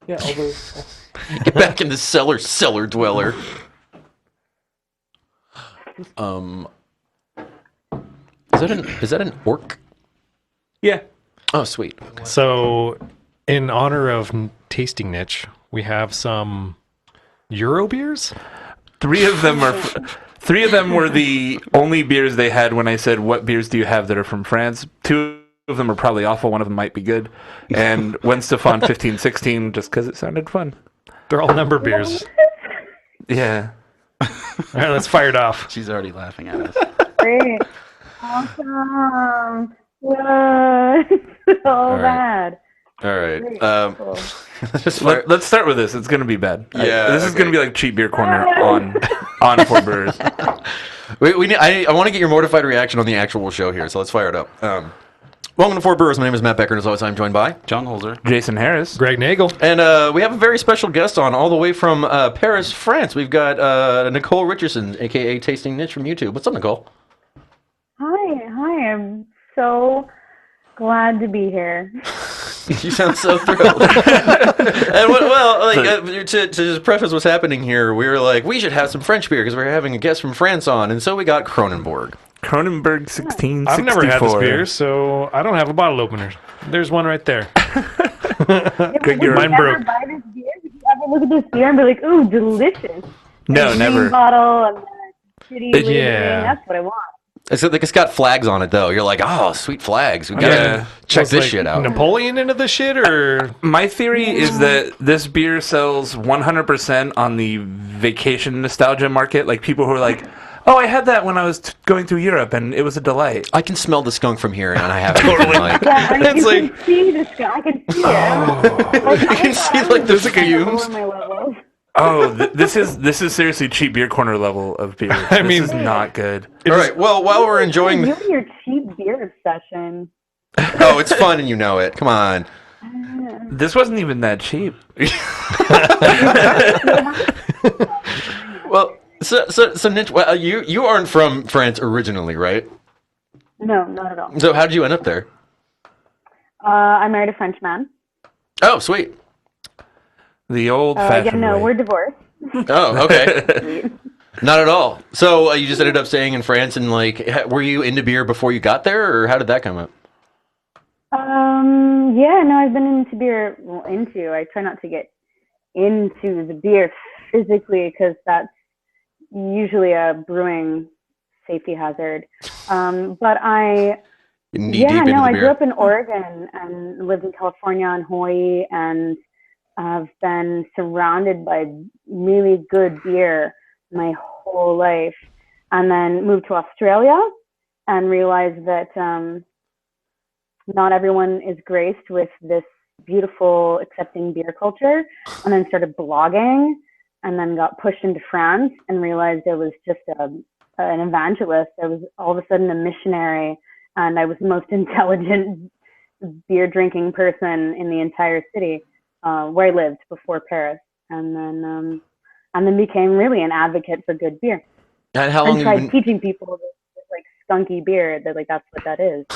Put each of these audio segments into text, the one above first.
Yeah, all those. Get back in the cellar dweller. Is that an orc? Yeah. Oh, sweet. So, in honor of Tasting Nitch, we have some Euro beers. Three of them were the only beers they had when I said, "What beers do you have that are from France?" Two of them are probably awful. One of them might be good. And one Stefan 1516, just because it sounded fun. They're all number beers. Yeah. All right, let's fire it off. She's already laughing at us. Great. Awesome. What? So bad. All right. Cool. Let's start with this. It's going to be bad. Yeah, This is going to be like Cheap Beer Corner on For Brewers. I want to get your mortified reaction on the actual show here, so let's fire it up. Welcome to Four Brewers. My name is Matt Becker, and as always, I'm joined by John Holzer. Jason Harris. Greg Nagel. And we have a very special guest on, all the way from Paris, France. We've got Nichole Richardson, a.k.a. Tasting Nitch from YouTube. What's up, Nichole? Hi. I'm so glad to be here. You sound so thrilled. And to just preface what's happening here, we were like, we should have some French beer because we're having a guest from France on, and so we got Cronenberg. Cronenberg 1664. I've never had this beer, so I don't have a bottle opener. There's one right there. Greg, Would mine you ever broke. buy this beer? Would you ever look at this beer and be like, ooh, delicious? No, Green never. bottle and shitty labeling. Yeah. That's what I want. It's got flags on it, though. You're like, oh, sweet flags. We gotta Yeah. check Was, this like, shit out. Napoleon into this shit, or My theory is that this beer sells 100% on the vacation nostalgia market. Like people who are like, oh, I had that when I was going through Europe and it was a delight. I can smell the skunk from here, and I haven't even, like... Yeah, and It's you like- can see this guy. I can see it. Like, You can see, like, the fumes. My levels. Oh, this is seriously Cheap Beer Corner level of beer. I mean- this is not good. All right, well, while we're enjoying... You and your cheap beer obsession. Oh, it's fun and you know it. Come on. This wasn't even that cheap. Well, so Nitch, well, you aren't from France originally, right? No, not at all. So how did you end up there? I married a French man. Oh, sweet. The old-fashioned way. We're divorced. Oh, okay. Not at all. So you just ended up staying in France, and like, were you into beer before you got there, or how did that come up? Yeah, no, I've been into beer. Well, I try not to get into the beer physically because that's usually a brewing safety hazard. But I grew up in Oregon and lived in California and Hawaii, and I've been surrounded by really good beer my whole life, and then moved to Australia and realized that not everyone is graced with this beautiful, accepting beer culture, and then started blogging, and then got pushed into France and realized I was just an evangelist. I was all of a sudden a missionary, and I was the most intelligent beer drinking person in the entire city where I lived before Paris, and then became really an advocate for good beer. And how long and have you tried been... teaching people this like skunky beer. They're like, that's what that is.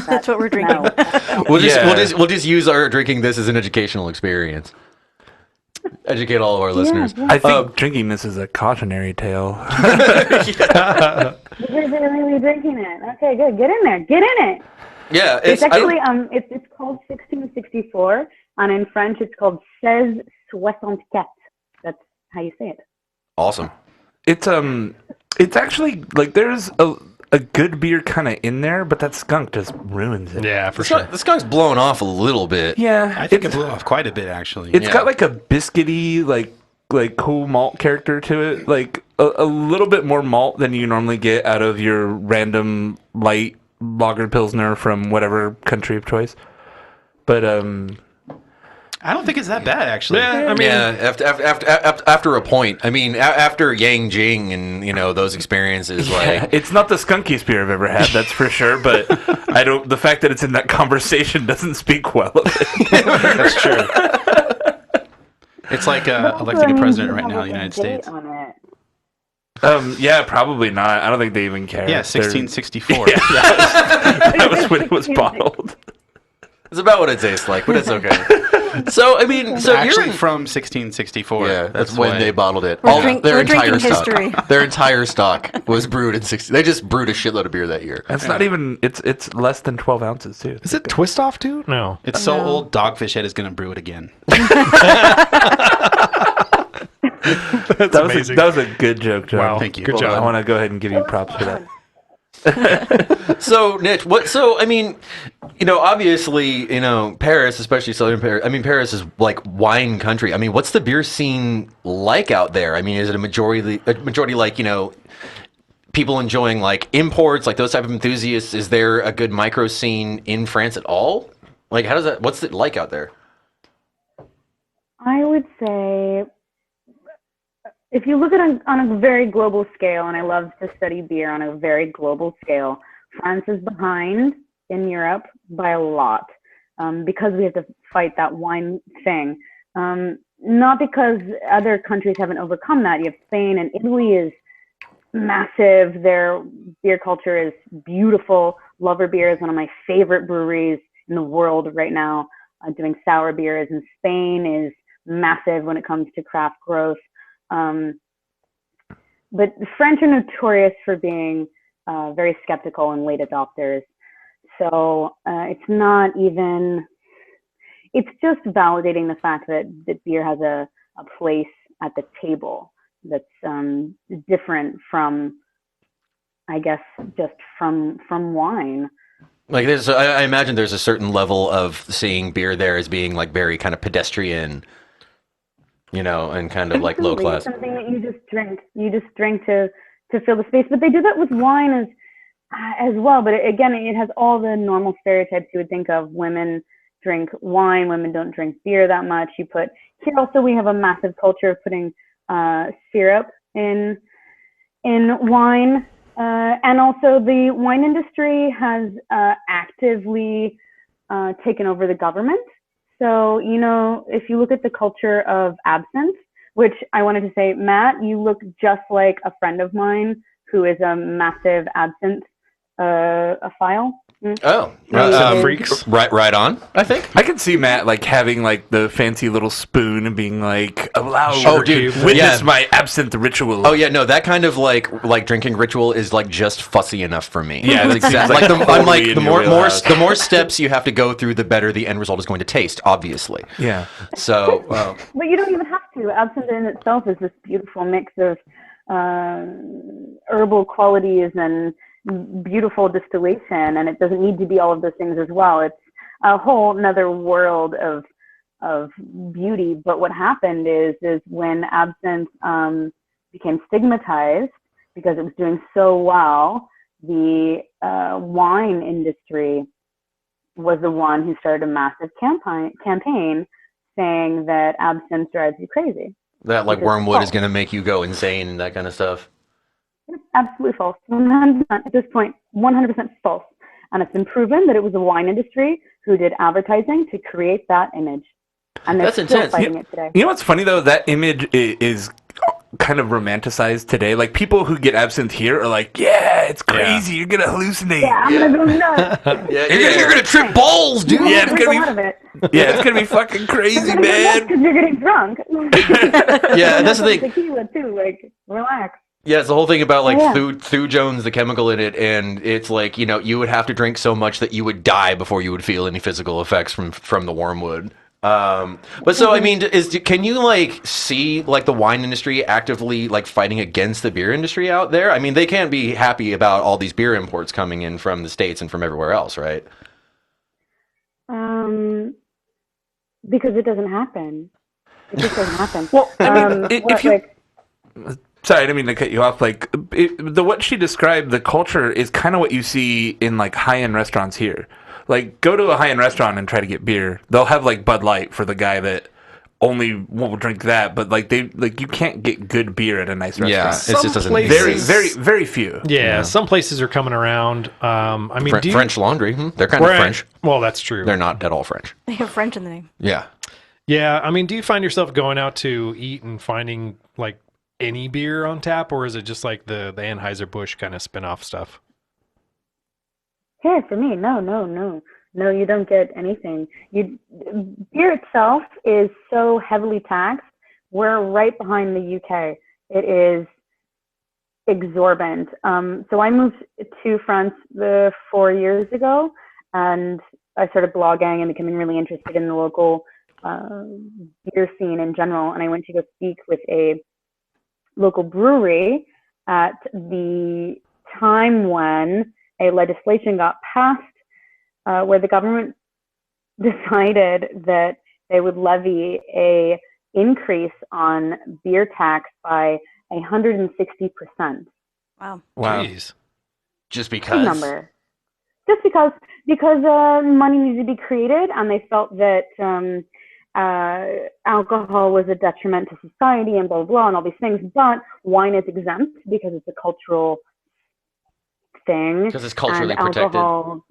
That's what we're drinking. No. We'll just use our drinking this as an educational experience. Educate all of our listeners. Yeah. I think drinking this is a cautionary tale. You guys are really drinking it. Okay, good. Get in there. Get in it. Yeah, It's actually it's called 1664, and in French it's called 1664. That's how you say it. awesome. It's actually like there's a good beer kind of in there, but that skunk just ruins it. yeah, for sure. The skunk's blown off a little bit. Yeah, I think it blew off quite a bit, actually. It's Yeah. got like a biscuity, like cool malt character to it, like a little bit more malt than you normally get out of your random light lager pilsner from whatever country of choice. But I don't think it's that bad, actually. Yeah, I mean, After a point. I mean, after Yang Jing and those experiences, like it's not the skunkiest beer I've ever had, that's for sure. But I don't. The fact that it's in that conversation doesn't speak well of it. That's true. It's like electing a president right now in the United States. Yeah, probably not. I don't think they even care. Yeah, 1664. Yeah, that was when it was bottled. it's about what it tastes like, but it's okay. So I mean, so Actually, you're in, from 1664. yeah, that's when why- they bottled it. We're drinking stock, history. their entire stock was brewed in 60. They just brewed a shitload of beer that year. It's not even. It's less than 12 ounces too. Is it twist off too? No. It's so No. old, Dogfish Head is going to brew it again. Amazing. That was a good joke, John. Wow. Thank you. Good Well job. I want to go ahead and give you props for that. So, Nitch, what? So, I mean, obviously, Paris, especially Southern Paris. I mean, Paris is like wine country. I mean, what's the beer scene like out there? I mean, is it a majority like people enjoying like imports, like those type of enthusiasts? Is there a good micro scene in France at all? Like, how does that? What's it like out there? I would say, if you look at it on a very global scale, and I love to study beer on a very global scale, France is behind in Europe by a lot because we have to fight that wine thing. Not because other countries haven't overcome that. You have Spain and Italy is massive. Their beer culture is beautiful. Lover Beer is one of my favorite breweries in the world right now, doing sour beers. And Spain is massive when it comes to craft growth. But the French are notorious for being very skeptical and late adopters. So it's not even, it's just validating the fact that beer has a place at the table that's different from, I guess, just from wine. Like, I imagine there's a certain level of seeing beer there as being like very kind of pedestrian, and kind of like low Absolutely. class. It's something that you just drink. You just drink to fill the space. But they do that with wine as well. But again, it has all the normal stereotypes you would think of. Women drink wine. Women don't drink beer that much. Here also we have a massive culture of putting syrup in wine. And also the wine industry has actively taken over the government. So, if you look at the culture of absinthe, which I wanted to say, Matt, you look just like a friend of mine who is a massive absinthe file. Oh, Freaks. right on. I think. I can see Matt like having like the fancy little spoon and being like, "Allow Oh, dude, witness yeah. my absinthe ritual." Oh yeah, no, that kind of like drinking ritual is like just fussy enough for me. Yeah, that's that seems exactly. like I'm totally like in the your more wheelhouse. the more steps you have to go through, the better the end result is going to taste. Obviously. Yeah. So. But you don't even have to. Absinthe in itself is this beautiful mix of herbal qualities and beautiful distillation, and it doesn't need to be all of those things as well. It's a whole another world of beauty. But what happened is when absinthe became stigmatized because it was doing so well, the wine industry was the one who started a massive campaign saying that absinthe drives you crazy. That like Which is wormwood false. is going to make you go insane and that kind of stuff. It's absolutely false. 100%, at this point, 100% false. And it's been proven that it was the wine industry who did advertising to create that image. And they're That's still intense. fighting it today. You know what's funny though? That image is kind of romanticized today. Like people who get absinthe here are like, "Yeah, it's crazy. You're gonna hallucinate. Yeah, I'm going to go nuts. Yeah, you're going to trip balls, dude. Yeah, it's Drink a gonna lot of be. it. Yeah, it's gonna be fucking crazy, Because man." you're getting drunk. Yeah, that's the thing. Tequila too. Like, relax. Yeah, it's the whole thing about like Yeah. Thujone's the chemical in it, and it's like you would have to drink so much that you would die before you would feel any physical effects from the wormwood. But so I mean, can you like see like the wine industry actively like fighting against the beer industry out there? I mean, they can't be happy about all these beer imports coming in from the States and from everywhere else, right? Because it doesn't happen. It just doesn't happen. Well, I mean, if you. like, Sorry, I didn't mean to cut you off. Like what she described, the culture is kind of what you see in like high-end restaurants here. Like, go to a high-end restaurant and try to get beer. They'll have like Bud Light for the guy that only will drink that. But like you can't get good beer at a nice restaurant. Yeah, Some it just doesn't. places- Very few. Yeah, some places are coming around. I mean, do you- French Laundry, they're kind of Right. French. Well, that's true. They're not at all French. They have French in the name. Yeah. Yeah, I mean, do you find yourself going out to eat and finding like any beer on tap, or is it just like the Anheuser-Busch kind of spin-off stuff? here for me, no. No, you don't get anything. Beer itself is so heavily taxed. We're right behind the UK. It is exorbitant. So I moved to France 4 years ago, and I started blogging and becoming really interested in the local beer scene in general. And I went to go speak with a local brewery at the time when a legislation got passed where the government decided that they would levy a increase on beer tax by 160%. Wow. Jeez. Just Big because. number. Just because money needed to be created, and they felt that alcohol was a detriment to society and blah, blah, blah, and all these things. But wine is exempt because it's a cultural thing. Because it's culturally and protected. Alcohol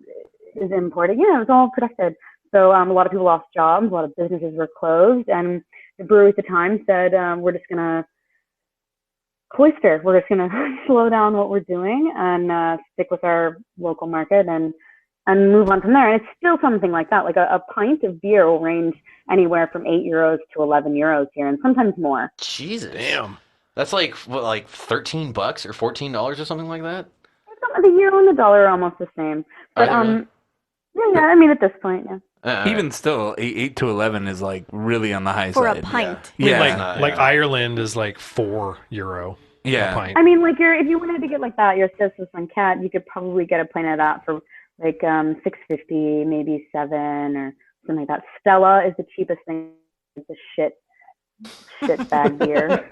is imported. Yeah, it's all protected. So a lot of people lost jobs. A lot of businesses were closed. And the brewery at the time said, we're just going to cloister. We're just going to slow down what we're doing and stick with our local market and move on from there. And it's still something like that. Like a pint of beer will range anywhere from €8 to €11 here, and sometimes more. Jesus. Damn. That's like, what, like $13 or $14 or something like that? The euro and the dollar are almost the same. But Really? yeah, I mean at this point, yeah. Even still, 8 to 11 is like really on the high For side. a pint. I mean, Yeah. like Ireland is like €4 Yeah. a pint. I mean, like if you wanted to get like that, your Sissus and Cat, you could probably get a pint of that for like $6.50, maybe $7 or something like that. Stella is the cheapest thing. It's a shit bag beer.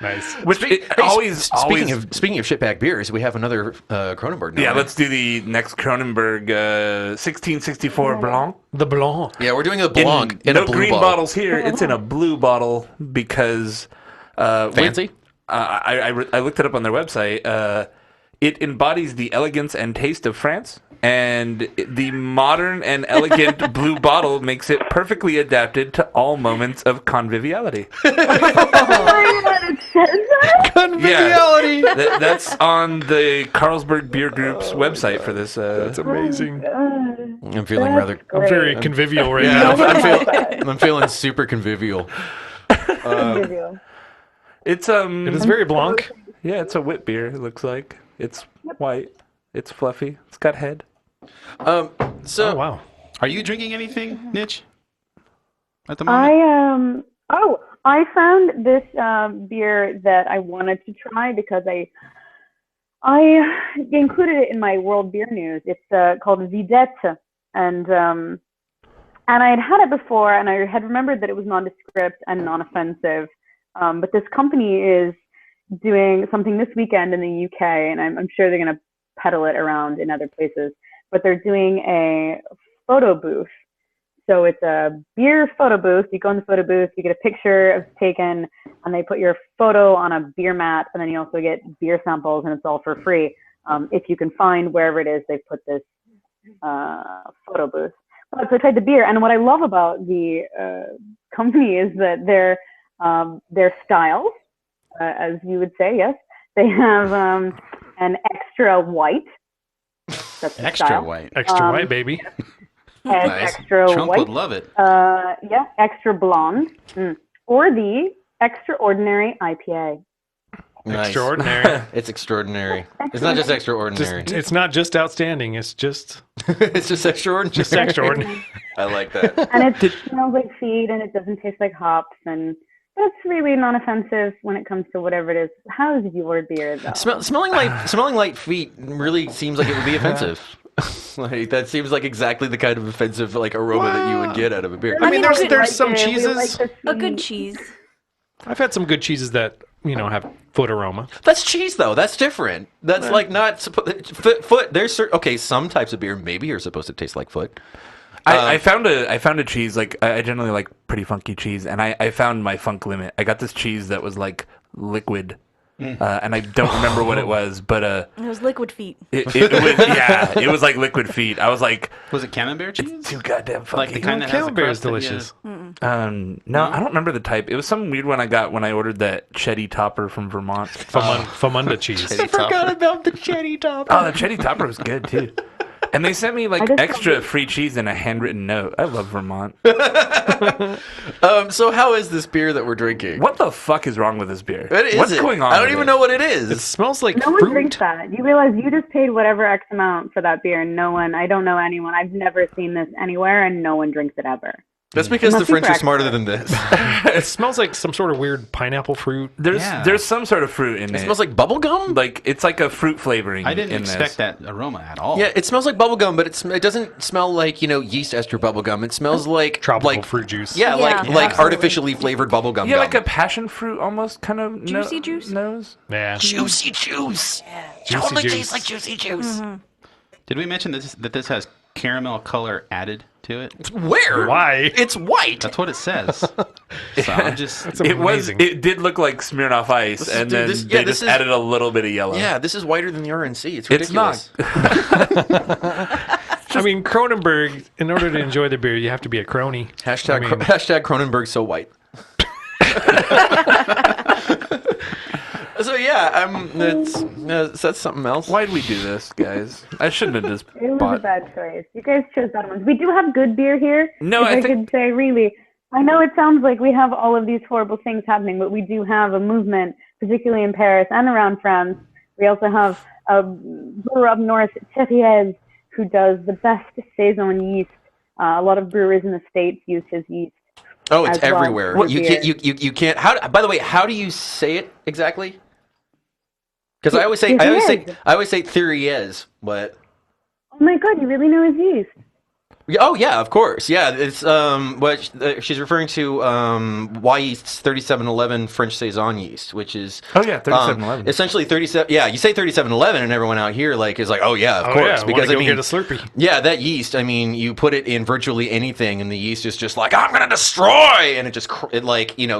Nice. Which always. Speaking of shitbag beers, we have another Cronenberg now. Yeah, right? let's do the next Cronenberg 1664 Blanc. The Blanc. Yeah, we're doing a Blanc in no a blue green bottle. bottles here. It's in a blue bottle because Fancy? I looked it up on their website. It embodies the elegance and taste of France, and the modern and elegant blue bottle makes it perfectly adapted to all moments of conviviality. It says that? Conviviality. Yeah, that's on the Carlsberg Beer Group's website for this. That's amazing. I'm feeling rather. I'm very convivial right Yeah, now. I'm feeling super convivial. It's It is very Blanc. yeah, it's a wit beer. It looks like it's white. It's fluffy. It's got head. So Oh, wow. Are you drinking anything, Nitch? At the moment? I found this beer that I wanted to try because I included it in my World Beer News. It's called Izzy Desta, and I had it before, and I had remembered that it was nondescript and non-offensive. But this company is doing something this weekend in the UK, and I'm sure they're going to peddle it around in other places. But they're doing a photo booth. So it's a beer photo booth. You go in the photo booth, you get a picture taken, and they put your photo on a beer mat, and then you also get beer samples, and it's all for free. If you can find wherever it is they've put this photo booth. So I tried the beer, and what I love about the company is that their styles, as you would say, yes, they have an extra white. That's the Extra style. white. Extra white, baby. And Nice. extra Trump white. would love it. Yeah, extra blonde. Or the extraordinary IPA. nice. Extraordinary. It's extraordinary. It's not just extraordinary. It's not just outstanding. It's just It's just extraordinary. just extraordinary. I like that. And it smells like feed, and it doesn't taste like hops, and that's really non-offensive when it comes to whatever it is. How is your beer though? Smelling like feet really seems like it would be offensive. Like that seems like exactly the kind of offensive like aroma that you would get out of a beer. I mean, there's Like some it. We cheeses. like the A good sweet- cheese. I've had some good cheeses that have foot aroma. That's cheese though. That's different. That's like not foot. There's okay. Some types of beer maybe are supposed to taste like foot. I found a cheese, like I generally like pretty funky cheese, and I found my funk limit. I got this cheese that was like liquid, and I don't remember what it was, but It was liquid feet. it was like liquid feet. I was like, Was it Camembert cheese? too goddamn funky. Like the kind that has the Camembert is crust that you- delicious. No, I don't remember the type. It was some weird one I got when I ordered that Chetty Topper from Vermont. Famunda cheese. I forgot about the cherry top. Oh, the Chetty Topper was good too. And they sent me I just extra free cheese and a handwritten note. I love Vermont. So how is this beer that we're drinking? What the fuck is wrong with this beer? What is What's it? going on? I don't with even it? know what it is. It smells like No one fruit. drinks that. You realize you just paid whatever X amount for that beer, and no one, I don't know anyone, I've never seen this anywhere, and no one drinks it ever. That's because the must be French are correct. smarter than this. It smells like some sort of weird pineapple fruit. There's some sort of fruit in it. It smells like bubble gum. Like it's like a fruit flavoring. I didn't in expect this. that aroma at all. Yeah, it smells like bubble gum, but it doesn't smell like yeast ester bubble gum. It smells like Tropical fruit juice. Yeah, like absolutely. artificially flavored bubble gum. Yeah, gum. like a passion fruit almost kind of Juicy juice? nose. Yeah. juicy juice. Juicy juice. juicy juice. Did we mention that this has caramel color added to it? Where? Why? It's white. That's what it says. So I'm just. That's It amazing. It did look like Smirnoff Ice, and dude, then this- they yeah, this just is- added a little bit of yellow. Yeah, this is whiter than the RNC. It's It's ridiculous. I mean, Cronenberg, in order to enjoy the beer, you have to be a crony. Hashtag, I mean- hashtag Cronenberg so white. So yeah, that's something else. Why'd we do this, guys? I shouldn't have just It was a bought. bad choice. You guys chose bad ones. We do have good beer here. No, if I I think- could say, really. I know it sounds like we have all of these horrible things happening, but we do have a movement, particularly in Paris and around France. We also have a brewer up north, Terriez, who does the best Saison yeast. A lot of brewers in the States use his yeast. Oh, it's as well everywhere. for You beer. can't. You can't. How? By the way, how do you say it exactly? Because I always say Theriez, but Oh my god, you really know his yeast. oh yeah, of course, yeah. It's what she's referring to Y yeast's 3711 French Saison yeast, which is Oh yeah, 3711. essentially 37. Yeah, you say 3711, and everyone out here is like, oh yeah, of Oh, course, yeah, because wanna I go mean, get a Slurpee. yeah, that yeast. I mean, you put it in virtually anything, and the yeast is just like, I'm gonna destroy, and it just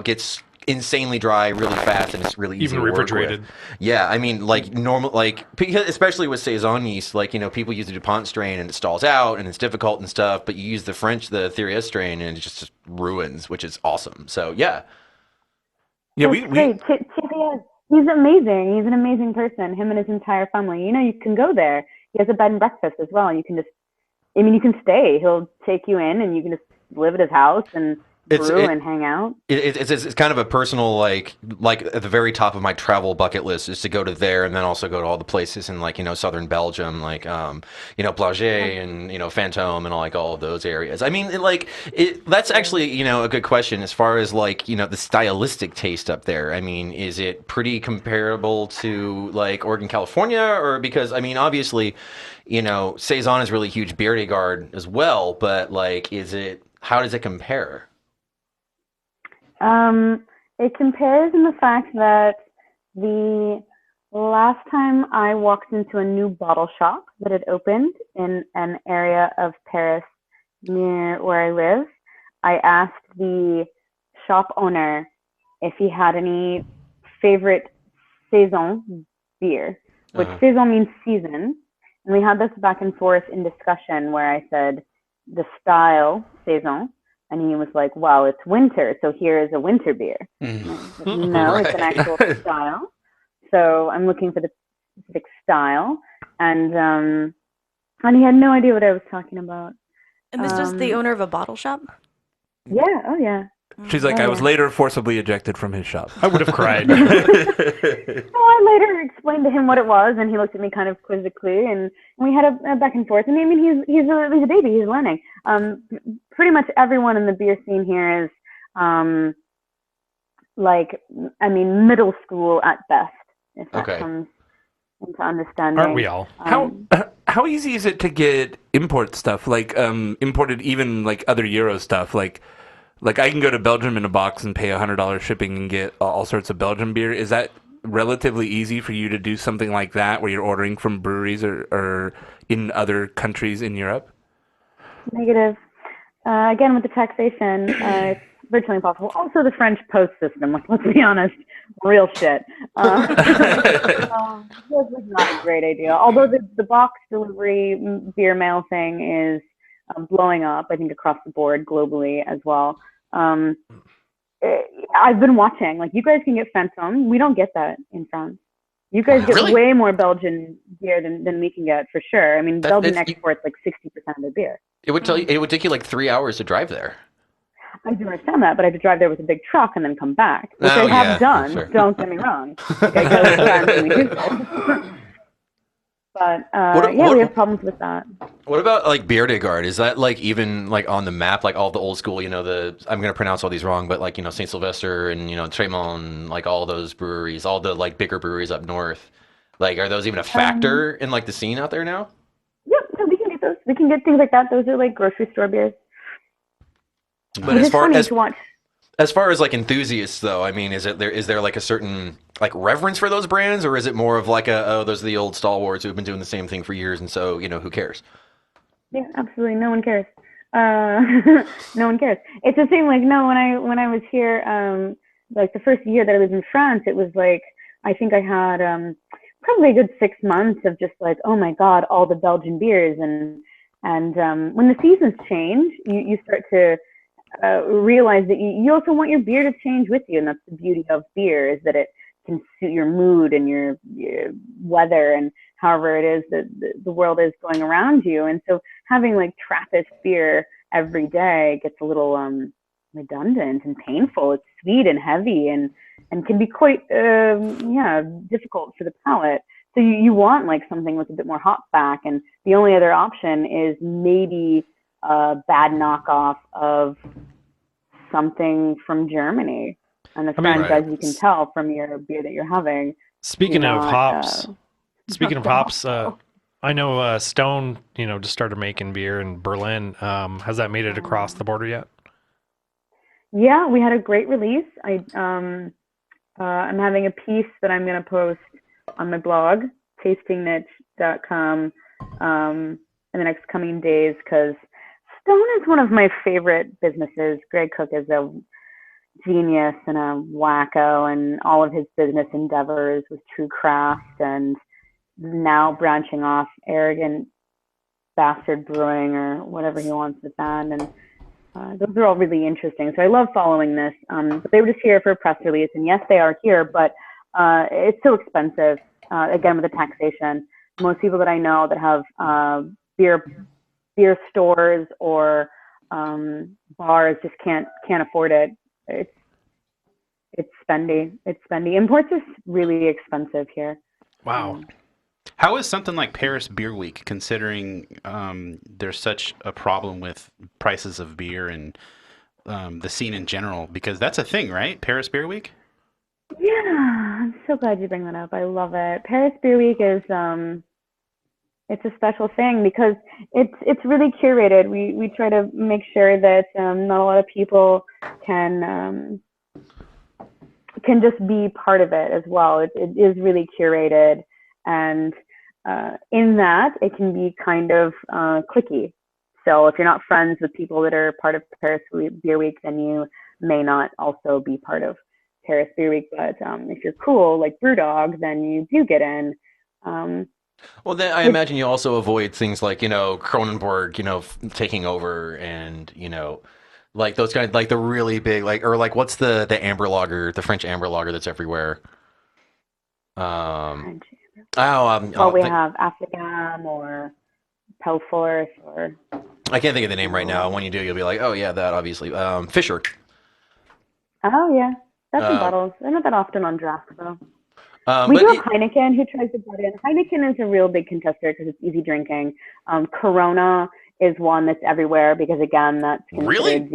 gets insanely dry really fast, and it's really easy Even to work refrigerated. with. Yeah, I mean, like normal, because especially with Saison yeast, people use the DuPont strain and it stalls out and it's difficult and stuff, but you use the Theriez strain and it just ruins, which is awesome. So yeah. Yeah, That's great. Terriez, he's amazing. He's an amazing person. Him and his entire family. You can go there. He has a bed and breakfast as well. You can stay. He'll take you in, and you can just live at his house and brew and hang out. It's kind of a personal like at the very top of my travel bucket list is to go to there and then also go to all the places in southern Belgium Blaget and Fantôme and all of those areas. I mean that's actually a good question as far as the stylistic taste up there. I mean, is it pretty comparable to Oregon, California, or because I mean obviously Saison is really huge Bierregard as well, but how does it compare? It compares in the fact that the last time I walked into a new bottle shop that had opened in an area of Paris near where I live, I asked the shop owner if he had any favorite Saison beer, which Saison means season. And we had this back and forth in discussion where I said the style Saison. And he was like, well, it's winter, so here is a winter beer. No, it's an actual style. So I'm looking for the specific style. And he had no idea what I was talking about. And this was the owner of a bottle shop? Yeah, oh yeah. She's like, I was later forcibly ejected from his shop. I would have cried. So I later explained to him what it was, and he looked at me kind of quizzically, and we had a back and forth. And I mean, he's a baby. He's learning. Pretty much everyone in the beer scene here is, middle school at best, if that comes into understanding. Aren't we all? How easy is it to get import stuff, imported even other Euro stuff, like I can go to Belgium in a box and pay $100 shipping and get all sorts of Belgian beer. Is that relatively easy for you to do something like that where you're ordering from breweries or in other countries in Europe? Negative. Again, with the taxation, it's virtually impossible. Also, the French post system. Let's be honest, real shit. This was not a great idea. Although the box delivery beer mail thing is blowing up, I think, across the board globally as well. I've been watching. You guys can get Fantôme. We don't get that in France. You guys get Really? way more Belgian beer than we can get for sure. I mean, Belgian it's- exports like 60% of their beer. It would take you like 3 hours to drive there. I do understand that, but I have to drive there with a big truck and then come back, which Oh, I have yeah, done. sure. Don't get me wrong. Like, I go with friends and we do this. But we have problems with that. What about like Beerdegard? Is that like even like on the map, like all the old school, I'm gonna pronounce all these wrong, but like, Saint Sylvester and Tremont, like all those breweries, all the like bigger breweries up north, like are those even a factor in like the scene out there now? Yep, so we can get those. We can get things like that. Those are like grocery store beers. But It's funny to watch. as far as like enthusiasts though, I mean, is there like a certain like reverence for those brands, or is it more of like those are the old stalwarts who've been doing the same thing for years, and so who cares? Yeah, absolutely. No one cares. No one cares. It's the same. Like, no, when I was here, like the first year that I was in France, it was like I think I had probably a good 6 months of just like, oh my God, all the Belgian beers, and when the seasons change, you start to realize that you also want your beer to change with you, and that's the beauty of beer, is that it can suit your mood and your weather and however it is that the world is going around you. And so having like Trappist beer every day gets a little redundant and painful. It's sweet and heavy and can be quite difficult for the palate. So you want like something with a bit more hop back, and the only other option is maybe a bad knockoff of something from Germany. And the French, as you can tell from your beer that you're having. Speaking of hops, not I know Stone, just started making beer in Berlin. Has that made it across the border yet? Yeah, we had a great release. I'm having a piece that I'm going to post on my blog, tastingnitch.com, in the next coming days, because Stone is one of my favorite businesses. Greg Cook is a genius and a wacko, and all of his business endeavors with True Craft and now branching off Arrogant Bastard Brewing or whatever he wants with that. And those are all really interesting. So I love following this. But they were just here for a press release, and yes, they are here, but it's so expensive. Again, with the taxation, most people that I know that have beer stores or bars just can't afford it. It's spendy. Imports are really expensive here. Wow. How is something like Paris Beer Week, considering there's such a problem with prices of beer and the scene in general? Because that's a thing, right? Paris Beer Week? Yeah, I'm so glad you bring that up. I love it. Paris Beer Week is it's a special thing because it's really curated. We try to make sure that not a lot of people can just be part of it as well. It is really curated, and in that it can be kind of cliquey. So if you're not friends with people that are part of Paris Beer Week, then you may not also be part of Paris Beer Week. But if you're cool like Brewdog, then you do get in. Well, then I imagine you also avoid things like, Cronenberg, taking over and, like those kind of, like the really big, like, or like what's the amber lager, the French amber lager that's everywhere? We think, have Afgham or Pelforth or... I can't think of the name right now. When you do, you'll be like, oh yeah, that obviously. Fisher. Oh yeah, that's in bottles. They're not that often on draft though. But we do have Heineken, who tries to butt in. Heineken is a real big contester because it's easy drinking. Corona is one that's everywhere because, again, that's considered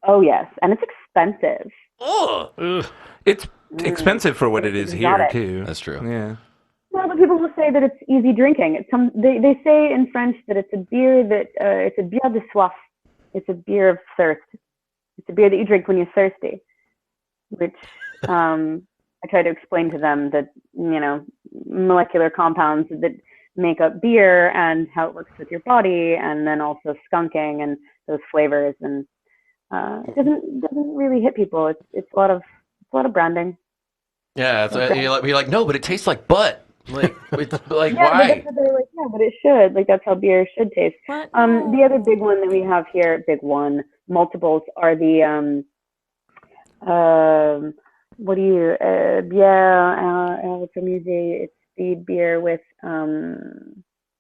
Oh, yes. And it's expensive. Oh, it's expensive for what it is here, too. That's true. Yeah. Well, but people will say that it's easy drinking. They say in French that it's a beer it's a bière de soif. It's a beer of thirst. It's a beer that you drink when you're thirsty, which... I try to explain to them that, molecular compounds that make up beer and how it works with your body, and then also skunking and those flavors. And it doesn't really hit people. It's a lot of branding. Yeah, you're like, no, but it tastes like butt. Like, it's like, yeah, why? But they're like, yeah, but it should. Like, that's how beer should taste. What? The other big one that we have here, multiples, are the what do you bière musée? It's the beer with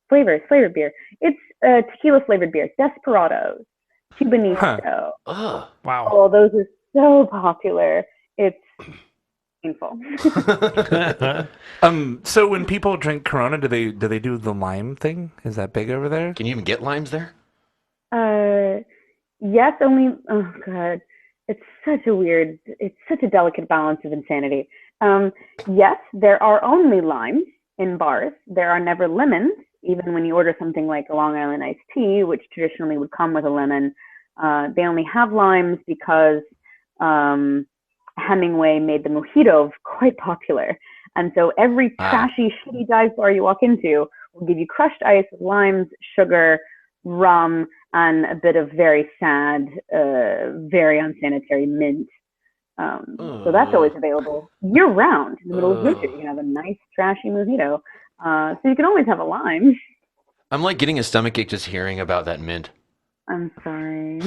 flavored beer. It's tequila flavored beer. Desperados, Cubanito. Ugh. Wow. Oh, those are so popular. It's painful. So when people drink Corona, do they do the lime thing? Is that big over there? Can you even get limes there? Yes, only. Oh God, it's such a delicate balance of insanity. Yes, there are only limes in bars. There are never lemons, even when you order something like a Long Island iced tea, which traditionally would come with a lemon. They only have limes because Hemingway made the mojito quite popular. And so every trashy, shitty dive bar you walk into will give you crushed ice, limes, sugar, rum, and a bit of very sad, very unsanitary mint. So that's always available year round. In the middle of winter, you can have a nice, trashy mojito. So you can always have a lime. I'm like getting a stomachache just hearing about that mint. I'm sorry.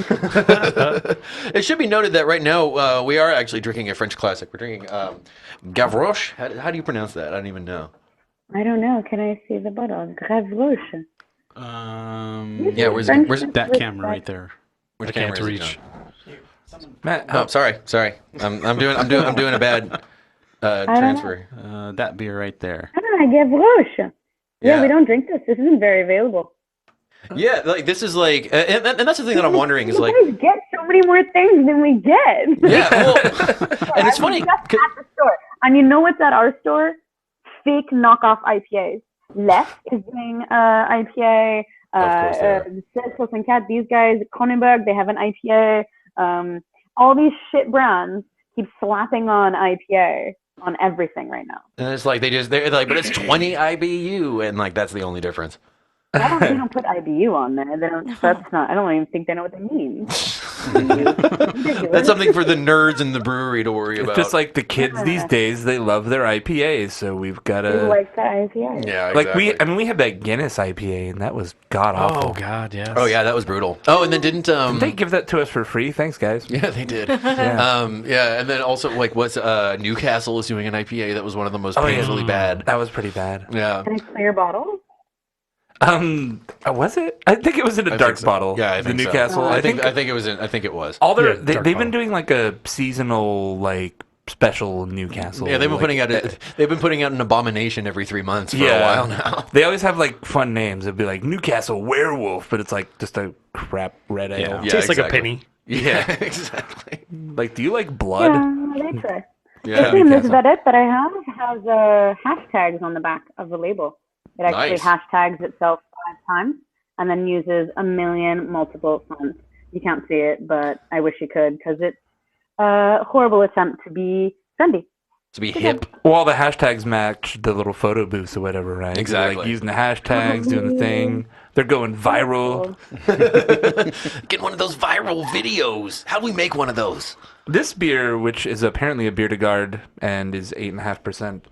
It should be noted that right now we are actually drinking a French classic. We're drinking Gavroche. How do you pronounce that? I don't even know. I don't know. Can I see the bottle? Gavroche. Yeah, where's that camera right there? Which I can't camera is it reach. Matt, on? Oh, sorry. I'm doing a bad transfer. That beer right there. Gavroche. Yeah, Yeah. we don't drink this. This isn't very available. Yeah, like this is like, and that's the thing that I'm wondering is You like, guys get so many more things than we get. yeah, well, and it's I funny. was just at the store, and you know what's at our store? Fake knockoff IPAs. Les is doing IPA. Of course they are. Saison and Cat, these guys, Cronenberg, they have an IPA. All these shit brands keep slapping on IPA on everything right now. And it's like they're like, but it's 20 IBU, and like that's the only difference. They don't put IBU on there. They don't. That's not. I don't even think they know what they mean. That's something for the nerds in the brewery to worry it's about. just like the kids these days, they love their IPAs, so we've got We to like the IPA. yeah, like exactly. we had that Guinness IPA, and that was god awful. Oh God, yes. Oh yeah, that was brutal. Oh, and then didn't They give that to us for free. Thanks, guys. yeah, they did. Yeah. Yeah, and then also like what's Newcastle is doing an IPA that was one of the most Oh, yeah. painfully bad. That was pretty bad. Yeah. And a clear bottle. Was it? I think it was in a I dark think so. bottle. Yeah, I the think so. Newcastle. I think it was in. I think it was. all their Yeah, they've dark been bottle. doing like a seasonal like special Newcastle. Yeah, they've been like, putting out they've been putting out an abomination every 3 months for a while now. They always have like fun names. It'd be like Newcastle Werewolf, but it's like just a crap red ale. Yeah. Tastes like a exactly. penny. Yeah, exactly. Like, do you like blood? Yeah, they try. Yeah. Listen, this Newcastle. vedette that I have has hashtags on the back of the label. It actually Nice. hashtags itself 5 times and then uses a million multiple fonts. You can't see it, but I wish you could because it's a horrible attempt to be trendy. To be hip. Well, all the hashtags match the little photo booths or whatever, right? They're, Exactly. like using the hashtags, doing the thing. They're going viral. Get one of those viral videos. How do we make one of those? This beer, which is apparently a beer to guard and is 8.5%,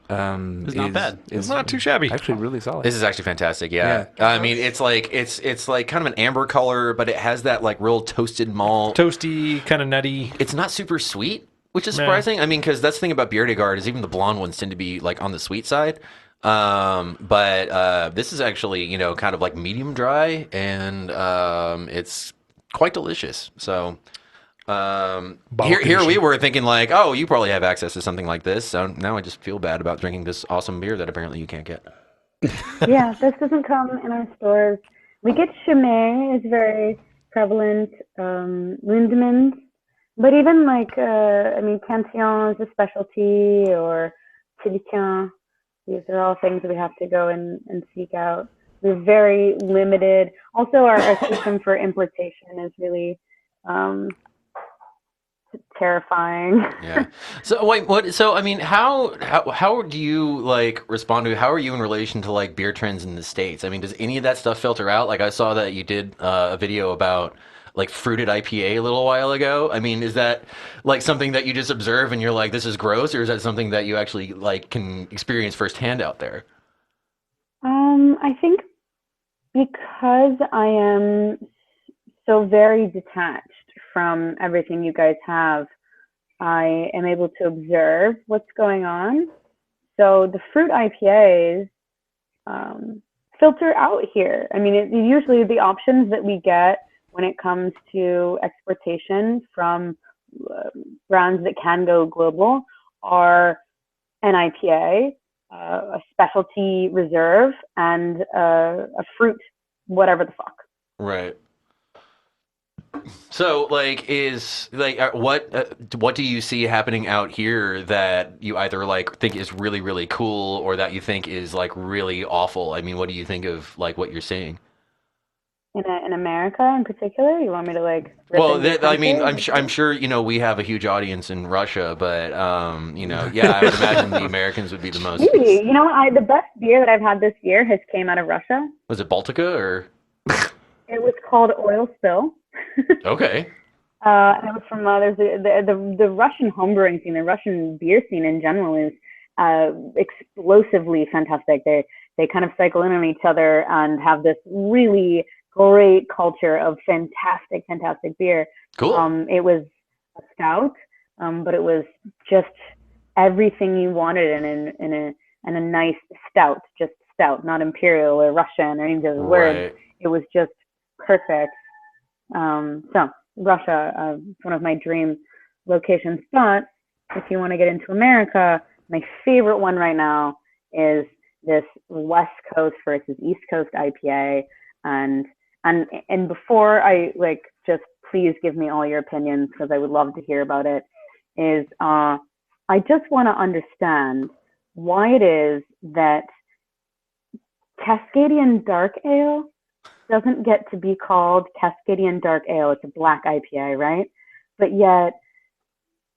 It's not bad. It's not too shabby. Actually, really solid. This is actually fantastic. Yeah. I mean, it's like kind of an amber color, but it has that like real toasted malt. Toasty, kind of nutty. It's not super sweet, which is Nah. surprising. I mean, because that's the thing about beer to guard is even the blonde ones tend to be like on the sweet side. But this is actually, kind of like medium dry, and it's quite delicious. So here we were thinking like, oh, you probably have access to something like this. So now I just feel bad about drinking this awesome beer that apparently you can't get. Yeah, this doesn't come in our stores. We get Chimay is very prevalent, Lindemans, but even like, Cantillon is a specialty, or Tilican. These are all things that we have to go and seek out. We're very limited. Also, our system for importation is really terrifying. Yeah. So wait, what? So I mean, how do you like respond to? How are you in relation to like beer trends in the States? I mean, does any of that stuff filter out? Like I saw that you did a video about like fruited IPA a little while ago. I mean, is that like something that you just observe and you're like, this is gross, or is that something that you actually like can experience firsthand out there? I think because I am so very detached from everything you guys have, I am able to observe what's going on. So the fruit IPAs filter out here. I mean, usually the options that we get when it comes to exportation from brands that can go global are an IPA, a specialty reserve, and a fruit, whatever the fuck. Right. So, like, what do you see happening out here that you either like think is really, really cool, or that you think is like really awful? I mean, what do you think of like what you're seeing? In America, in particular, you want me to like? Well, I mean, I'm sure we have a huge audience in Russia, but yeah, I would imagine the Americans would be the most. Really? You know what? The best beer that I've had this year has came out of Russia. Was it Baltica or? It was called Oil Spill. Okay. And it was from there's the Russian homebrewing scene, the Russian beer scene in general is explosively fantastic. They kind of cycle in on each other and have this really great culture of fantastic beer. Cool. It was a stout, but it was just everything you wanted in a nice stout, just stout, not imperial or Russian or any of those words. It was just perfect. So Russia, one of my dream locations. But if you want to get into America, my favorite one right now is this West Coast versus East Coast IPA. And before I just please give me all your opinions because I would love to hear about it. Is I just want to understand why it is that Cascadian Dark Ale doesn't get to be called Cascadian Dark Ale. It's a black IPA, right? But yet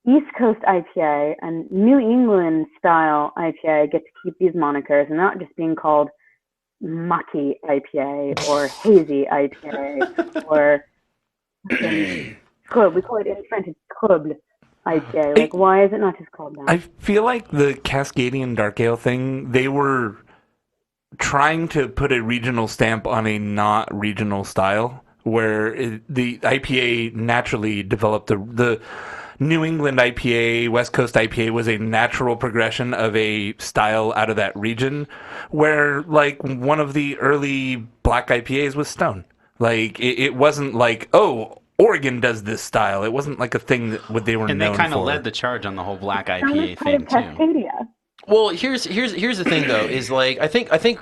East Coast IPA and New England style IPA get to keep these monikers and not just being called mucky IPA or hazy IPA or club. We call it in French, it's club IPA. Like, why is it not just called that? I feel like the Cascadian Dark Ale thing, they were trying to put a regional stamp on a not regional style, where the IPA naturally developed. The New England IPA, West Coast IPA was a natural progression of a style out of that region, where like one of the early black IPAs was Stone. Like it wasn't like, oh, Oregon does this style. It wasn't like a thing that they were known for. And they kind of led the charge on the whole black IPA thing too. Well, here's the thing though, is like I think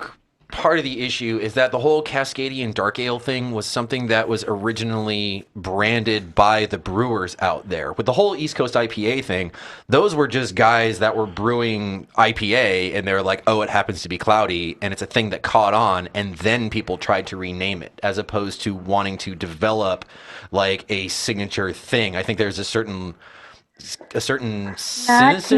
part of the issue is that the whole Cascadian Dark Ale thing was something that was originally branded by the brewers out there. With the whole East Coast IPA thing, those were just guys that were brewing IPA and they're like, oh, it happens to be cloudy, and it's a thing that caught on, and then people tried to rename it, as opposed to wanting to develop like a signature thing. I think there's a certain cynicism.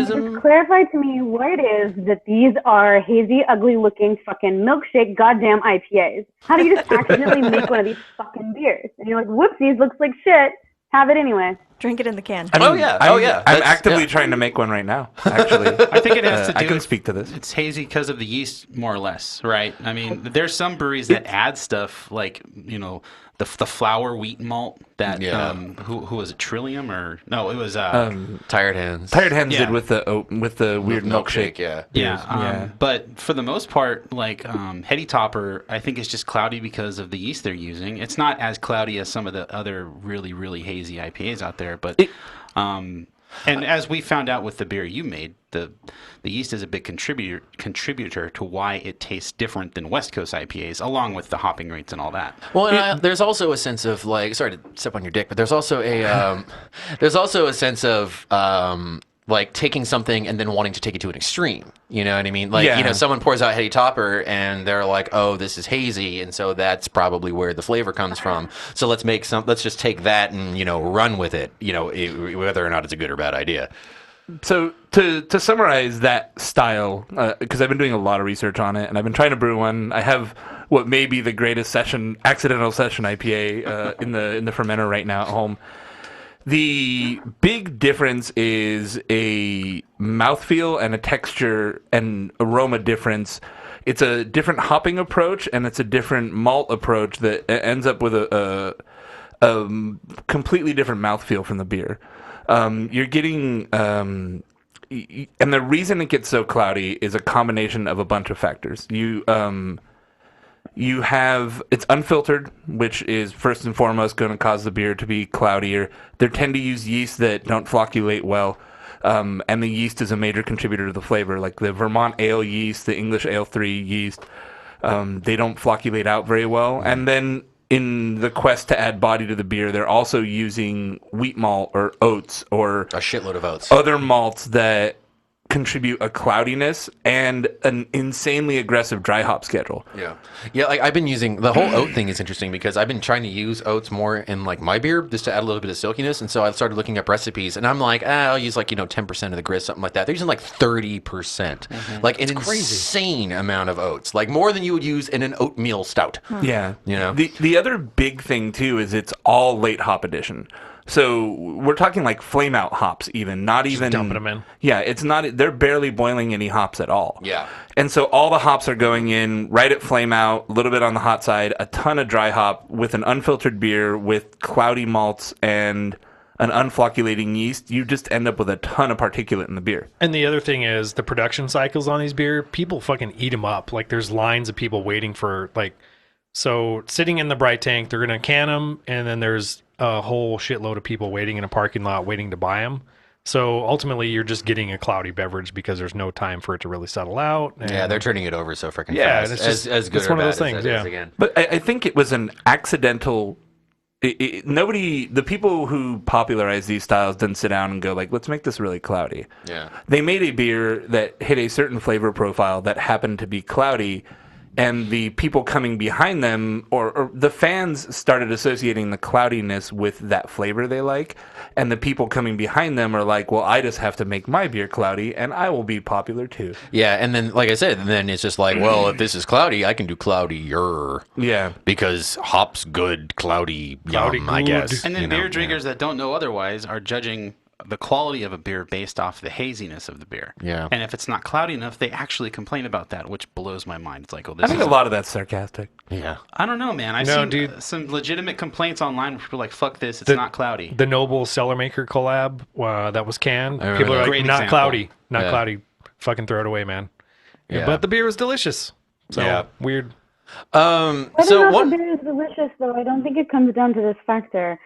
Can you just clarify to me what it is that these are hazy, ugly-looking fucking milkshake goddamn IPAs? How do you just accidentally make one of these fucking beers? And you're like, whoopsies, looks like shit. Have it anyway. Drink it in the can. I'm actively trying to make one right now, actually. I think it has to do I can with, speak to this. It's hazy because of the yeast, more or less, right? I mean, there's some breweries that add stuff like, the flour wheat malt that who was it, Trillium or no, it was Tired Hands. Tired Hands did with the weird milkshake. But for the most part, like Heady Topper, I think is just cloudy because of the yeast they're using. It's not as cloudy as some of the other really, really hazy IPAs out there, but and as we found out with the beer you made, the yeast is a big contributor to why it tastes different than West Coast IPAs, along with the hopping rates and all that. Well, and there's also a sense of like, sorry to step on your dick, but there's also a sense of like taking something and then wanting to take it to an extreme. You know what I mean? Like, someone pours out Heady Topper and they're like, oh, this is hazy, and so that's probably where the flavor comes from. So let's just take that and, run with it, whether or not it's a good or bad idea. So to summarize that style, because I've been doing a lot of research on it, and I've been trying to brew one. I have what may be the greatest accidental session IPA in the fermenter right now at home. The big difference is a mouthfeel and a texture and aroma difference. It's a different hopping approach, and it's a different malt approach that ends up with a completely different mouthfeel from the beer. you're getting, and the reason it gets so cloudy is a combination of a bunch of factors. You have, it's unfiltered, which is first and foremost going to cause the beer to be cloudier. They tend to use yeast that don't flocculate well. And the yeast is a major contributor to the flavor. Like the Vermont ale yeast, the English Ale 3 yeast, they don't flocculate out very well. And then in the quest to add body to the beer, they're also using wheat malt or oats or A shitload of oats. other malts that contribute a cloudiness and an insanely aggressive dry hop schedule. Yeah, like I've been using the whole oat thing is interesting because I've been trying to use oats more in like my beer just to add a little bit of silkiness, and so I started looking up recipes and I'm like, I'll use like 10% of the grist, something like that. They're using like 30%, like an insane amount of oats, like more than you would use in an oatmeal stout. Yeah. You know? The other big thing too is it's all late hop addition. So we're talking like flame out hops even, not even dumping them in. Yeah, it's not, they're barely boiling any hops at all. Yeah. And so all the hops are going in right at flame out, a little bit on the hot side, a ton of dry hop with an unfiltered beer with cloudy malts and an unflocculating yeast. You just end up with a ton of particulate in the beer. And the other thing is the production cycles on these beer, people fucking eat them up. Like there's lines of people waiting for so sitting in the bright tank, they're going to can them, and then there's a whole shitload of people waiting in a parking lot waiting to buy them. So ultimately, you're just getting a cloudy beverage because there's no time for it to really settle out. And Yeah, they're turning it over so freaking Yeah, fast. and it's just- as good it's or one of bad those things, as it is yeah. again. But I think it was an accidental. Nobody, the people who popularized these styles didn't sit down and go like, let's make this really cloudy. Yeah. They made a beer that hit a certain flavor profile that happened to be cloudy, and the people coming behind them, or the fans started associating the cloudiness with that flavor they like, and the people coming behind them are like, well, I just have to make my beer cloudy, and I will be popular too. Yeah, and then like I said, then it's just like, well, if this is cloudy, I can do cloudier. Yeah. Because hop's good, cloudy, Cloudy I good. guess. And then you know, beer drinkers that don't know otherwise are judging the quality of a beer based off the haziness of the beer. Yeah. And if it's not cloudy enough, they actually complain about that, which blows my mind. It's like, oh, I this think is a lot of that's sarcastic. Yeah. I don't know, man. I've No, seen dude. some legitimate complaints online where people are like, fuck this, it's not cloudy. The Noble Cellar Maker collab that was canned. remember People are that. like, Great not example. cloudy, not Yeah. cloudy. Fucking throw it away, man. Yeah. But the beer was delicious. So Yeah. weird. Whether So or not what? the beer is delicious, though, I don't think it comes down to this factor.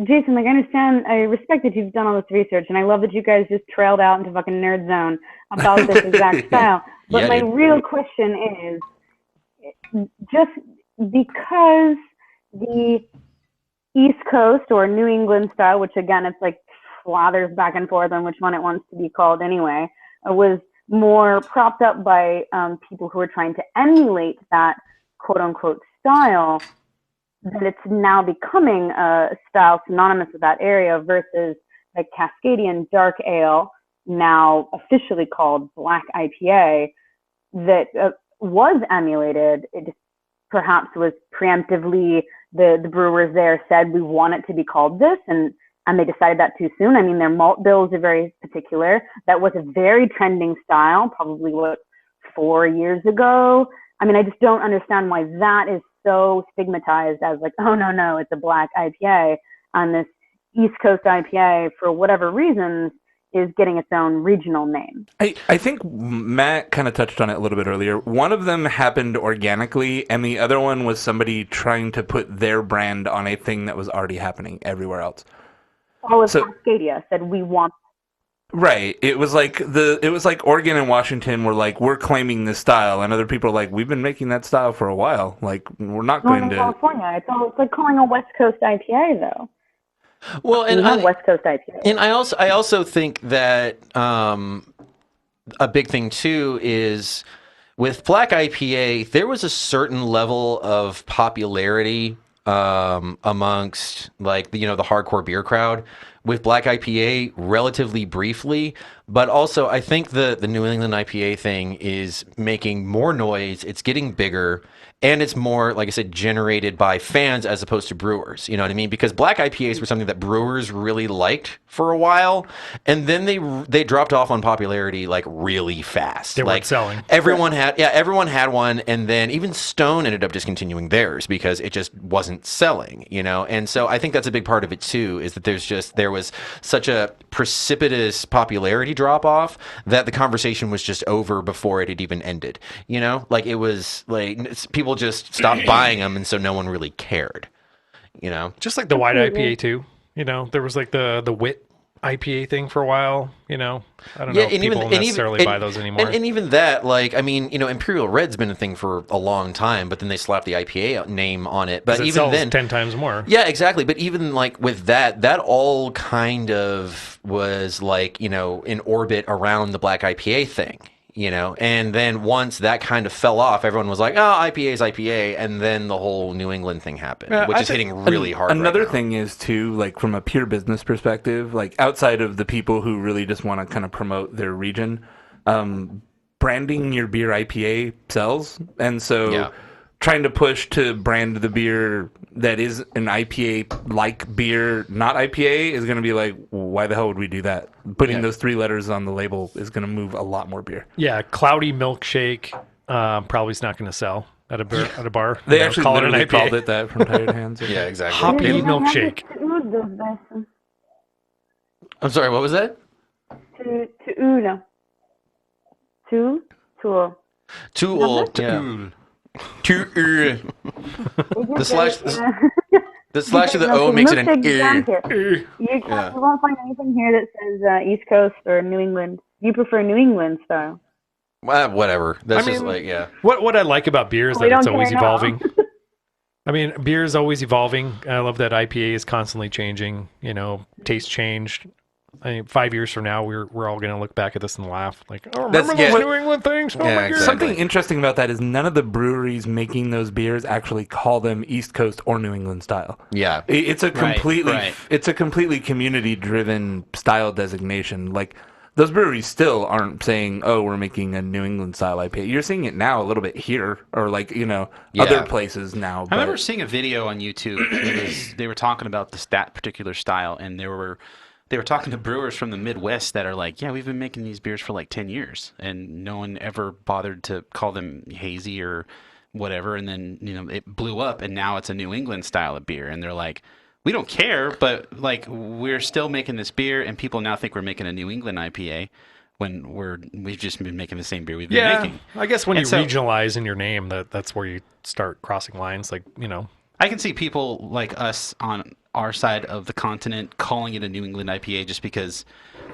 Jason, like, I understand, I respect that you've done all this research, and I love that you guys just trailed out into fucking nerd zone about this exact style. But Yeah, my dude. real question is, just because the East Coast or New England style, which again, it's like slathers back and forth on which one it wants to be called anyway, was more propped up by people who are trying to emulate that quote-unquote style, that it's now becoming a style synonymous with that area versus like Cascadian Dark Ale, now officially called Black IPA, that was emulated. It just perhaps was preemptively, the brewers there said, we want it to be called this, and they decided that too soon. I mean, their malt bills are very particular. That was a very trending style, probably 4 years ago. I mean, I just don't understand why that is so stigmatized as like, oh, no, it's a Black IPA. And this East Coast IPA, for whatever reasons, is getting its own regional name. I think Matt kind of touched on it a little bit earlier. One of them happened organically, and the other one was somebody trying to put their brand on a thing that was already happening everywhere else. All of So- Cascadia said, we want. Right. It was like Oregon and Washington were like, we're claiming this style, and other people are like, we've been making that style for a while. Like, we're not going Northern to. California. It's like calling a West Coast IPA, though. Well, We and have West Coast IPA. And I also think that a big thing too is with Black IPA, there was a certain level of popularity amongst like the hardcore beer crowd with Black IPA relatively briefly, but also I think the New England IPA thing is making more noise. It's getting bigger. And it's more, like I said, generated by fans as opposed to brewers. You know what I mean? Because Black IPAs were something that brewers really liked for a while, and then they dropped off on popularity like really fast. They weren't like selling. Everyone had one, and then even Stone ended up discontinuing theirs because it just wasn't selling. And so I think that's a big part of it too. Is that there there was such a precipitous popularity drop off that the conversation was just over before it had even ended. You know, like it was like people just stopped buying them, and so no one really cared. You know, Just like the white IPA too. You know, there was like the wit IPA thing for a while. You know, I don't know if people necessarily buy those anymore. And even that, like, I mean, you know, Imperial Red's been a thing for a long time, but then they slapped the IPA name on it. But it even sells then, 10 times more. yeah, exactly. But even like with that all kind of was like, you know, in orbit around the black IPA thing. You know, and then once that kind of fell off, everyone was like, "Oh, IPA is IPA," and then the whole New England thing happened, which is hitting really hard. Another right now. thing is too, like from a pure business perspective, like outside of the people who really just want to kind of promote their region, branding your beer IPA sells, and so trying to push to brand the beer that is an IPA like beer, not IPA, is going to be like, why the hell would we do that? Putting those 3 letters on the label is going to move a lot more beer. Yeah, cloudy milkshake probably is not going to sell at a bar. They actually call literally it an IPA. called it that from Tired Hands. Yeah, exactly. Hoppy milkshake. I'm sorry, what was that? Tool. Yeah. The slash of the O makes it an You won't find anything here that says East Coast or New England. You prefer New England style? Whatever. That's just mean, like, yeah. What I like about beer is that it's always evolving. I mean, beer is always evolving. I love that IPA is constantly changing. You know, taste changed. I mean, 5 years from now, we're all going to look back at this and laugh. Like, oh, remember those New England things? Oh, my God. Exactly. Something interesting about that is none of the breweries making those beers actually call them East Coast or New England style. Yeah. It's a completely community-driven style designation. Like, those breweries still aren't saying, oh, we're making a New England style IPA. You're seeing it now a little bit here, or like, you know, other places now. I remember seeing a video on YouTube. They were talking about that particular style, and they were talking to brewers from the Midwest that are like, yeah, we've been making these beers for like 10 years, and no one ever bothered to call them hazy or whatever. And then, you know, it blew up, and now it's a New England style of beer. And they're like, we don't care, but like we're still making this beer, and people now think we're making a New England IPA when we've just been making the same beer we've been making. I guess when you regionalize in your name, that's where you start crossing lines. Like, you know, I can see people like us on our side of the continent calling it a New England IPA just because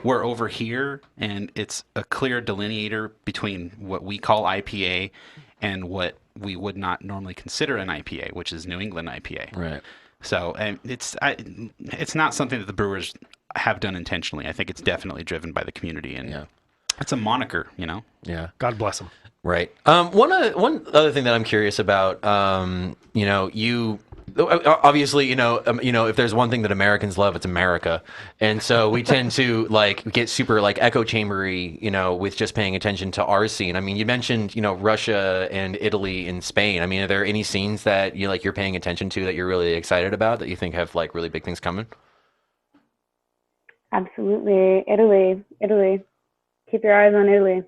we're over here and it's a clear delineator between what we call IPA and what we would not normally consider an IPA, which is New England IPA. Right. So it's not something that the brewers have done intentionally. I think it's definitely driven by the community, and it's a moniker, you know. Yeah. God bless them. Right. One other thing that I'm curious about, you know, obviously, you know, if there's one thing that Americans love, it's America, and so we tend to like get super like echo chambery, you know, with just paying attention to our scene. I mean, you mentioned, you know, Russia and Italy and Spain. I mean, are there any scenes that you're paying attention to that you're really excited about that you think have like really big things coming? Absolutely, Italy. Keep your eyes on Italy.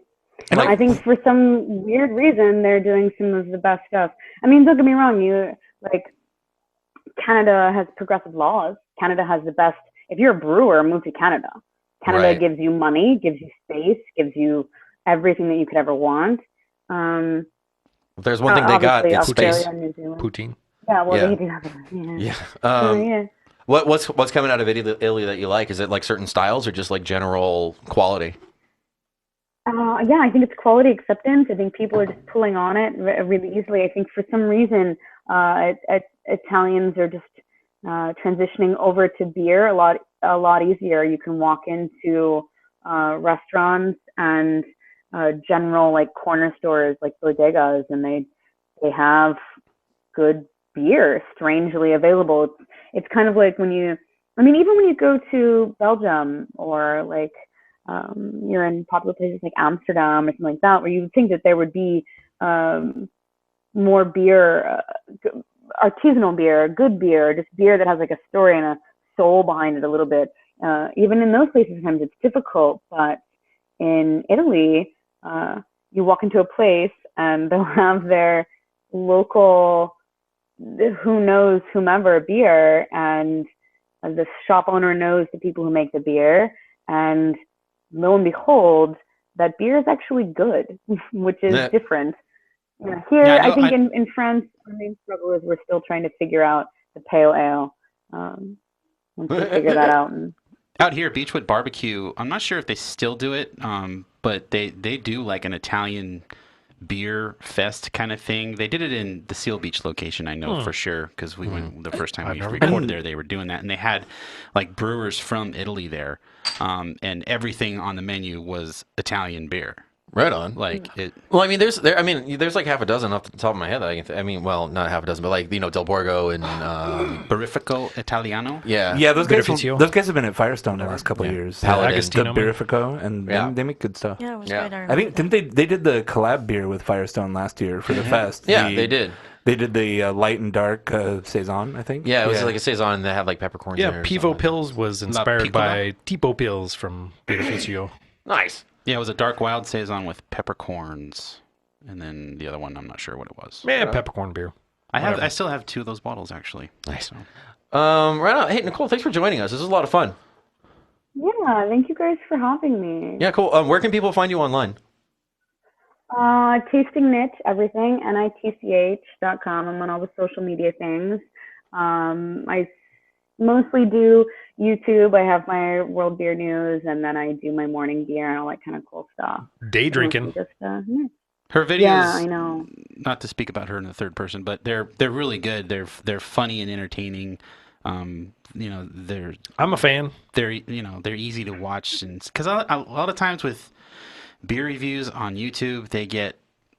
And I think for some weird reason they're doing some of the best stuff. I mean, don't get me wrong. Canada has progressive laws. Canada has the best. If you're a brewer, move to Canada. Canada gives you money, gives you space, gives you everything that you could ever want. If there's one thing they got, it's space. Poutine. Yeah, well, they do have that. What's coming out of Italy that you like? Is it like certain styles or just like general quality? I think it's quality acceptance. I think people are just pulling on it really easily. I think for some reason, Italians are just transitioning over to beer a lot easier. You can walk into restaurants and general like corner stores like bodegas, and they have good beer strangely available. It's kind of like even when you go to Belgium or like you're in popular places like Amsterdam or something like that, where you would think that there would be more beer, artisanal beer, good beer, just beer that has like a story and a soul behind it a little bit. Even in those places, sometimes it's difficult. But in Italy, you walk into a place and they'll have their local, whomever beer, and the shop owner knows the people who make the beer, and lo and behold, that beer is actually good, which is Yeah. different. Here, Yeah, I think in France, our main struggle is we're still trying to figure out the pale ale. Once we figure that out, and Out here, Beechwood Barbecue, I'm not sure if they still do it, but they do like an Italian beer fest kind of thing. They did it in the Seal Beach location, I know for sure, because we went the first time we recorded there. They were doing that, and they had like brewers from Italy there, and everything on the menu was Italian beer. Right on. Like it. Well, I mean, there's like half a dozen off the top of my head. Well, not half a dozen, but like Del Borgo and Barifico Italiano. yeah, Yeah, those guys have been at Firestone the last couple of years. Paladin. The Agostino, Barifico, and they make good stuff. Yeah, it was Yeah. good. I I remember think didn't they did the collab beer with Firestone last year for the fest? Yeah, they did. They did the light and dark Saison, I think. Yeah, it was like a saison, and they had like peppercorns. in Yeah, there or Pivo something. Pills was inspired Piccola? by Tipo Pills from Beneficio. Nice. Yeah, it was a dark wild saison with peppercorns, and then the other one I'm not sure what it was. Yeah, peppercorn beer. I still have 2 of those bottles actually. Nice. So. Right on. Hey, Nichole, thanks for joining us. This was a lot of fun. yeah, thank you guys for having me. Yeah, cool. Where can people find you online? Tasting Nitch, everything, nitch.com. I'm on all the social media things. I mostly do YouTube. I have my World Beer News, and then I do my morning beer and all that kind of cool stuff. Day drinking. Just, yeah. Her videos, Yeah, I know. not to speak about her in the third person, but they're really good. They're funny and entertaining. They're I'm a fan. they're easy to watch, and because a lot of times with beer reviews on YouTube, they get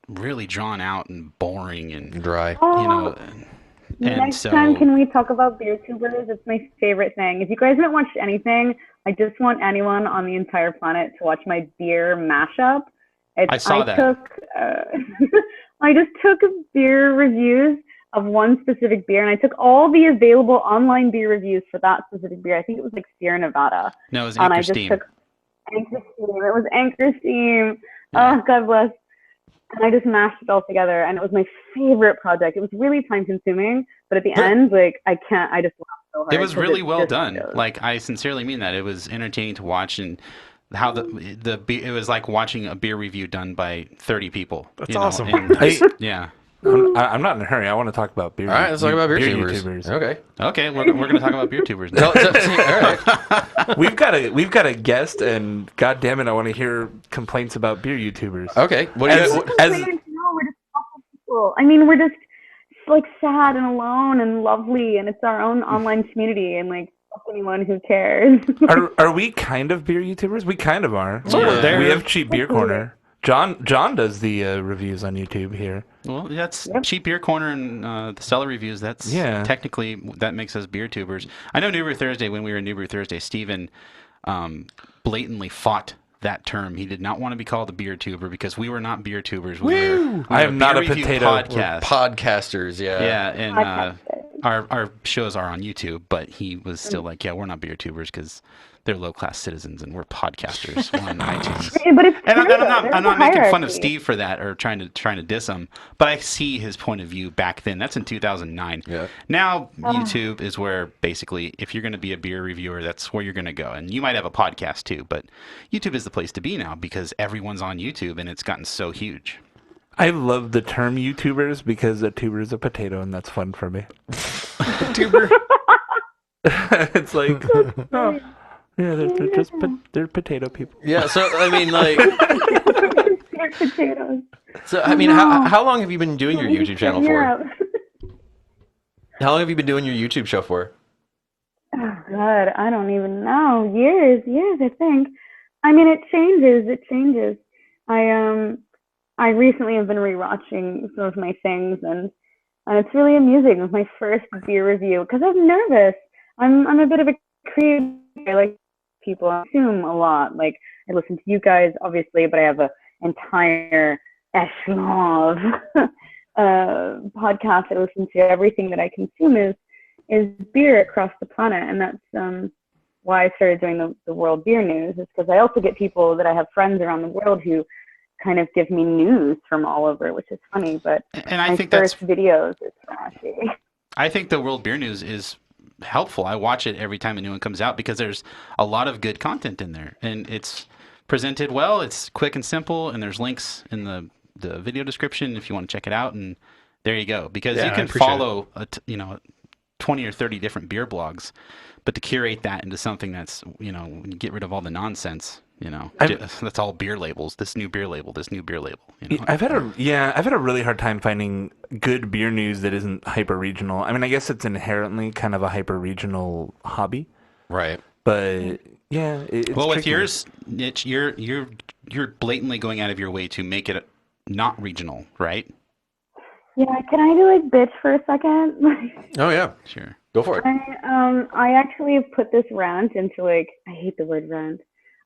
really drawn out and boring and Dry. and Next so time, can we talk about beer tubers? It's my favorite thing. If you guys haven't watched anything, I just want anyone on the entire planet to watch my beer mashup. I saw that. I just took beer reviews of one specific beer, and I took all the available online beer reviews for that specific beer. I think it was like Sierra Nevada. no, it was And I Anchor just Steam. took Anchor Steam. It was Anchor Steam. Yeah. Oh, God bless. And I just mashed it all together, and it was my favorite project. It was really time consuming, but at the end, like, I just laughed so hard. It was 'cause really it well just done. shows. Like, I sincerely mean that. It was entertaining to watch, and how it was like watching a beer review done by 30 people. That's awesome. and Hey, yeah. I'm not in a hurry. I want to talk about beer. All right, let's talk about beer YouTubers. tubers. Okay. Okay, we're going to talk about beer tubers now. All right. We've got a guest, and God damn it, I want to hear complaints about beer YouTubers. Okay. What do you? As- as- No, we're just awful people. I mean, we're just like sad and alone and lovely, and it's our own online community, and like fuck anyone who cares. Are we kind of beer YouTubers? We kind of are. Sort of. We have Cheap Beer Corner. John does the reviews on YouTube here. Well, that's Cheap Beer Corner and the Cellar Reviews. That's technically, that makes us beer tubers. I know New Brew Thursday, when we were in New Brew Thursday, Steven blatantly fought that term. He did not want to be called a beer tuber because we were not beer tubers. We were I am not a beer review potato. podcast. Podcasters. Yeah. Yeah, and Podcasters. our shows are on YouTube, but he was still like, yeah, we're not beer tubers because they're low-class citizens and we're podcasters. We're on iTunes. But it's And true, I'm not there's a making fun of hierarchy. Steve for that or trying to diss him, but I see his point of view back then. That's in 2009. Yeah. Now YouTube is where basically, if you're going to be a beer reviewer, that's where you're going to go. And you might have a podcast too, but YouTube is the place to be now because everyone's on YouTube and it's gotten so huge. I love the term YouTubers because a tuber is a potato, and that's fun for me. Tuber. It's like, oh, yeah, they're just they're potato people. Yeah. So I mean, like, They're potatoes. so I mean, how long have you been doing your YouTube channel for? Yeah. How long have you been doing your YouTube show for? Oh God, I don't even know. Years, I think. I mean, it changes. I recently have been rewatching some of my things, and it's really amusing. It was my first beer review because I'm nervous. I'm a bit of a creative. I like people. I consume a lot. Like, I listen to you guys, obviously, but I have an entire echelon of podcasts I listen to. Everything that I consume is beer across the planet, and that's why I started doing the World Beer News. Is because I also get people that I have friends around the world who kind of give me news from all over, which is funny. But And I my think that's first videos is flashy. I think the World Beer News is helpful. I watch it every time a new one comes out because there's a lot of good content in there, and it's presented well. It's quick and simple, and there's links in the video description if you want to check it out. And there you go. Because Yeah, you I can appreciate follow 20 or 30 different beer blogs, but to curate that into something that's, when you get rid of all the nonsense, that's all beer labels. This new beer label. This new beer label. I've had a really hard time finding good beer news that isn't hyper regional. I mean, I guess it's inherently kind of a hyper regional hobby, Right. but yeah. It's Well, with tricky. yours, Nitch, you're blatantly going out of your way to make it not regional, right? Yeah, can I do like bitch for a second? Oh yeah, Sure. go for it. I actually have put this rant into I hate the word rant.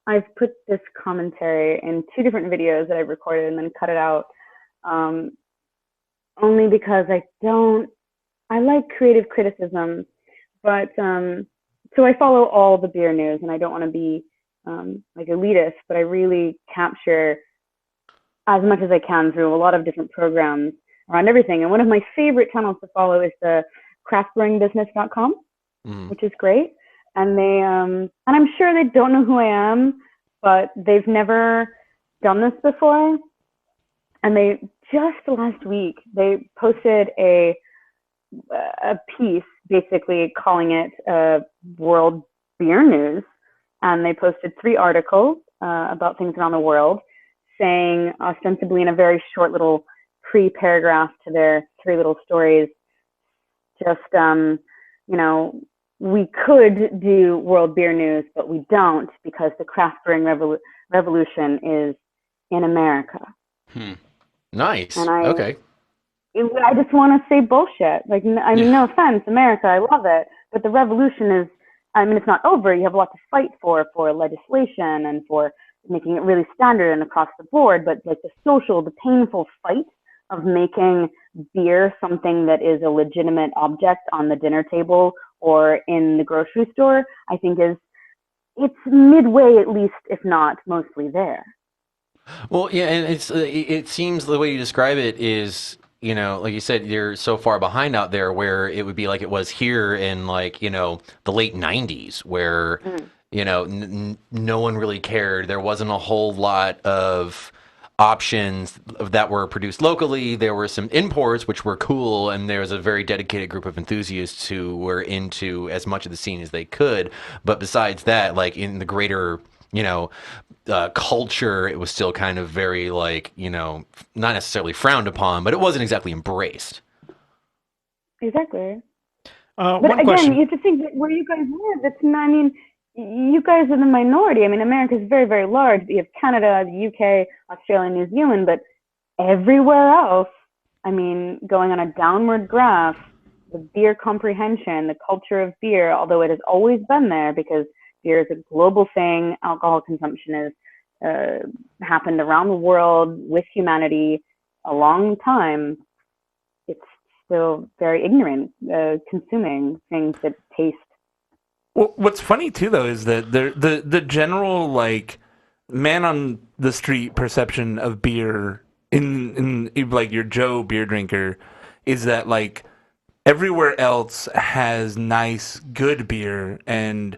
I've put this commentary in 2 different videos that I've recorded and then cut it out. Only because I like creative criticism, but so I follow all the beer news and I don't want to be like elitist, but I really capture as much as I can through a lot of different programs around everything. And one of my favorite channels to follow is the craftbrewingbusiness.com, which is great. And they, and I'm sure they don't know who I am, but they've never done this before. And they just last week, they posted a piece basically calling it World Beer News. And they posted 3 articles about things around the world, saying ostensibly in a very short little pre-paragraph to their 3 little stories, just, we could do World Beer News, but we don't because the craft brewing revolution is in America. Nice. And Okay. I just want to say bullshit. Like, I mean, no offense, America, I love it, but the revolution is, it's not over. You have a lot to fight for legislation and for making it really standard and across the board, but like the painful fight of making beer something that is a legitimate object on the dinner table or in the grocery store, I think it's midway at least, if not mostly there. Well, yeah, and it seems the way you describe it is, like you said, you're so far behind out there where it would be like it was here in the late 90s where, no one really cared. There wasn't a whole lot of options that were produced locally. There were some imports, which were cool, and there was a very dedicated group of enthusiasts who were into as much of the scene as they could. But besides that, like in the greater culture, it was still kind of very not necessarily frowned upon, but it wasn't exactly embraced. Exactly. One But again, question. you have to think that where you guys live, it's not, you guys are the minority. America is very, very large. You have Canada, the UK, Australia, New Zealand, but everywhere else, going on a downward graph, the beer comprehension, the culture of beer, although it has always been there because beer is a global thing, alcohol consumption has happened around the world with humanity a long time, it's still very ignorant, consuming things that taste. Well, what's funny too, though, is that the general man on the street perception of beer in your Joe beer drinker is that everywhere else has nice good beer and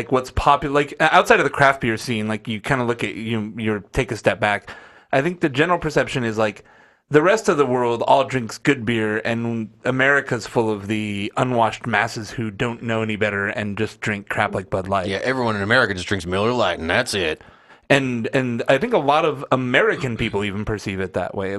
what's popular outside of the craft beer scene. You kind of look at you take a step back. I think the general perception is the rest of the world all drinks good beer, and America's full of the unwashed masses who don't know any better and just drink crap like Bud Light. Yeah, everyone in America just drinks Miller Lite, and that's it. And I think a lot of American people even perceive it that way.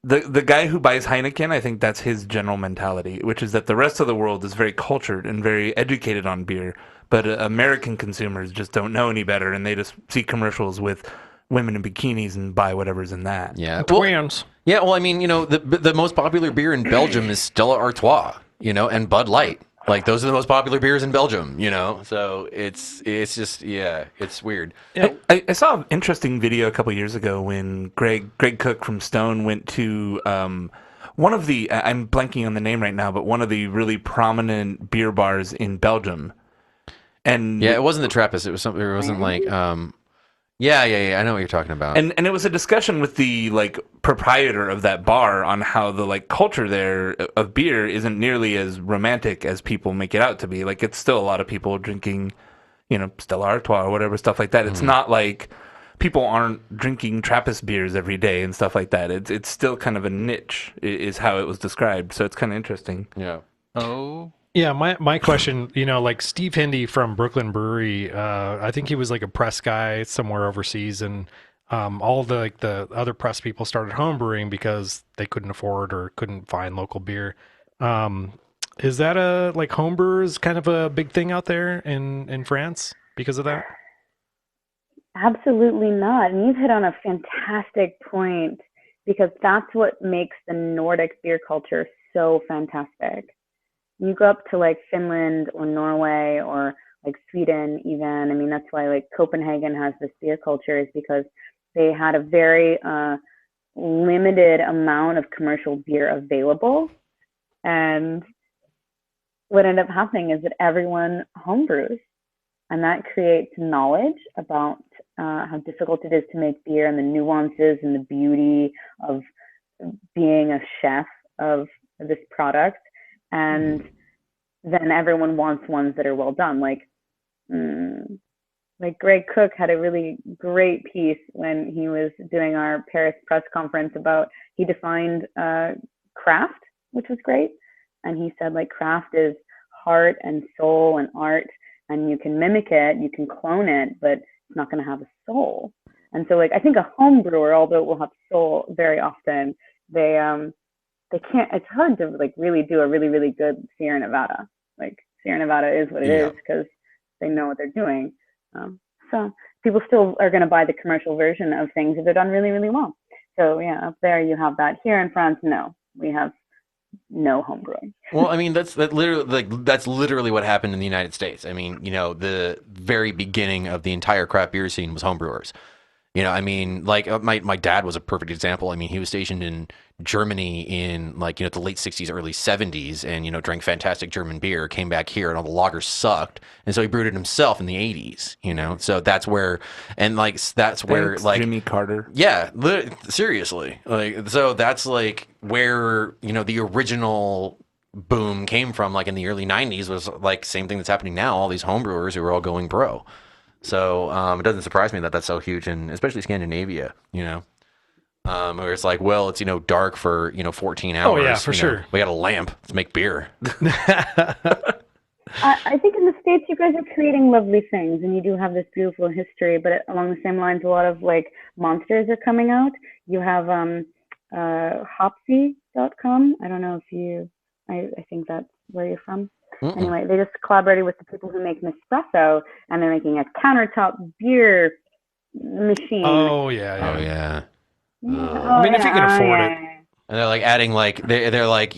The guy who buys Heineken, I think that's his general mentality, which is that the rest of the world is very cultured and very educated on beer, but American consumers just don't know any better, and they just see commercials with women in bikinis and buy whatever's in that. Yeah, Twins. Yeah, well, the most popular beer in Belgium is Stella Artois, and Bud Light. Those are the most popular beers in Belgium, So it's just, yeah, it's weird. I saw an interesting video a couple years ago when Greg Cook from Stone went to one of the, I'm blanking on the name right now, but one of the really prominent beer bars in Belgium. And yeah, it wasn't the Trappist. It was something. It wasn't Yeah. I know what you're talking about. And it was a discussion with the like proprietor of that bar on how the like culture there of beer isn't nearly as romantic as people make it out to be. Like it's still a lot of people drinking, Stella Artois or whatever stuff like that. It's not like people aren't drinking Trappist beers every day and stuff like that. It's still kind of a niche, is how it was described. So it's kind of interesting. Yeah. Oh, Yeah, my question, like Steve Hindy from Brooklyn Brewery, I think he was like a press guy somewhere overseas, and all the other press people started homebrewing because they couldn't afford or couldn't find local beer. Is that like homebrewers kind of a big thing out there in France because of that? Absolutely not. And you've hit on a fantastic point, because that's what makes the Nordic beer culture so fantastic. You go up to like Finland or Norway or like Sweden even. I mean, that's why like Copenhagen has this beer culture, is because they had a very limited amount of commercial beer available. And what ended up happening is that everyone homebrews, and that creates knowledge about how difficult it is to make beer and the nuances and the beauty of being a chef of this product. And then everyone wants ones that are well done. Like Greg Cook had a really great piece when he was doing our Paris press conference about, he defined craft, which was great. And he said like craft is heart and soul and art, and you can mimic it, you can clone it, but it's not going to have a soul. And so like I think a home brewer, although it will have soul very often, they can't, it's hard to like really do a really, really good Sierra Nevada. Like Sierra Nevada is what it is because they know what they're doing. So people still are going to buy the commercial version of things if they're done really, really well. So yeah, up there you have that. Here in France, no, we have no home brewing. Well, I mean, that's literally what happened in the United States. I mean, the very beginning of the entire craft beer scene was homebrewers. I mean, like my dad was a perfect example. I mean, he was stationed in Germany in like, the late 60s, early 70s, and, drank fantastic German beer, came back here and all the lagers sucked. And so he brewed it himself in the 80s, so that's where, and like, that's where like Jimmy Carter. Yeah, seriously. Like, so that's like where, the original boom came from, like in the early 90s, was like same thing that's happening now. All these homebrewers who are all going pro. So it doesn't surprise me that that's so huge, and especially Scandinavia, where it's like, well, it's dark for 14 hours. Oh yeah, for sure. We got a lamp. Let's make beer. I think in the States you guys are creating lovely things, and you do have this beautiful history. But along the same lines, a lot of like monsters are coming out. You have HopSi.com. I don't know if you. I think that's where you're from. Mm-mm. Anyway, they just collaborated with the people who make Nespresso, and they're making a countertop beer machine. Oh yeah. Oh yeah. I mean, if you can afford it. And they're like adding like they're like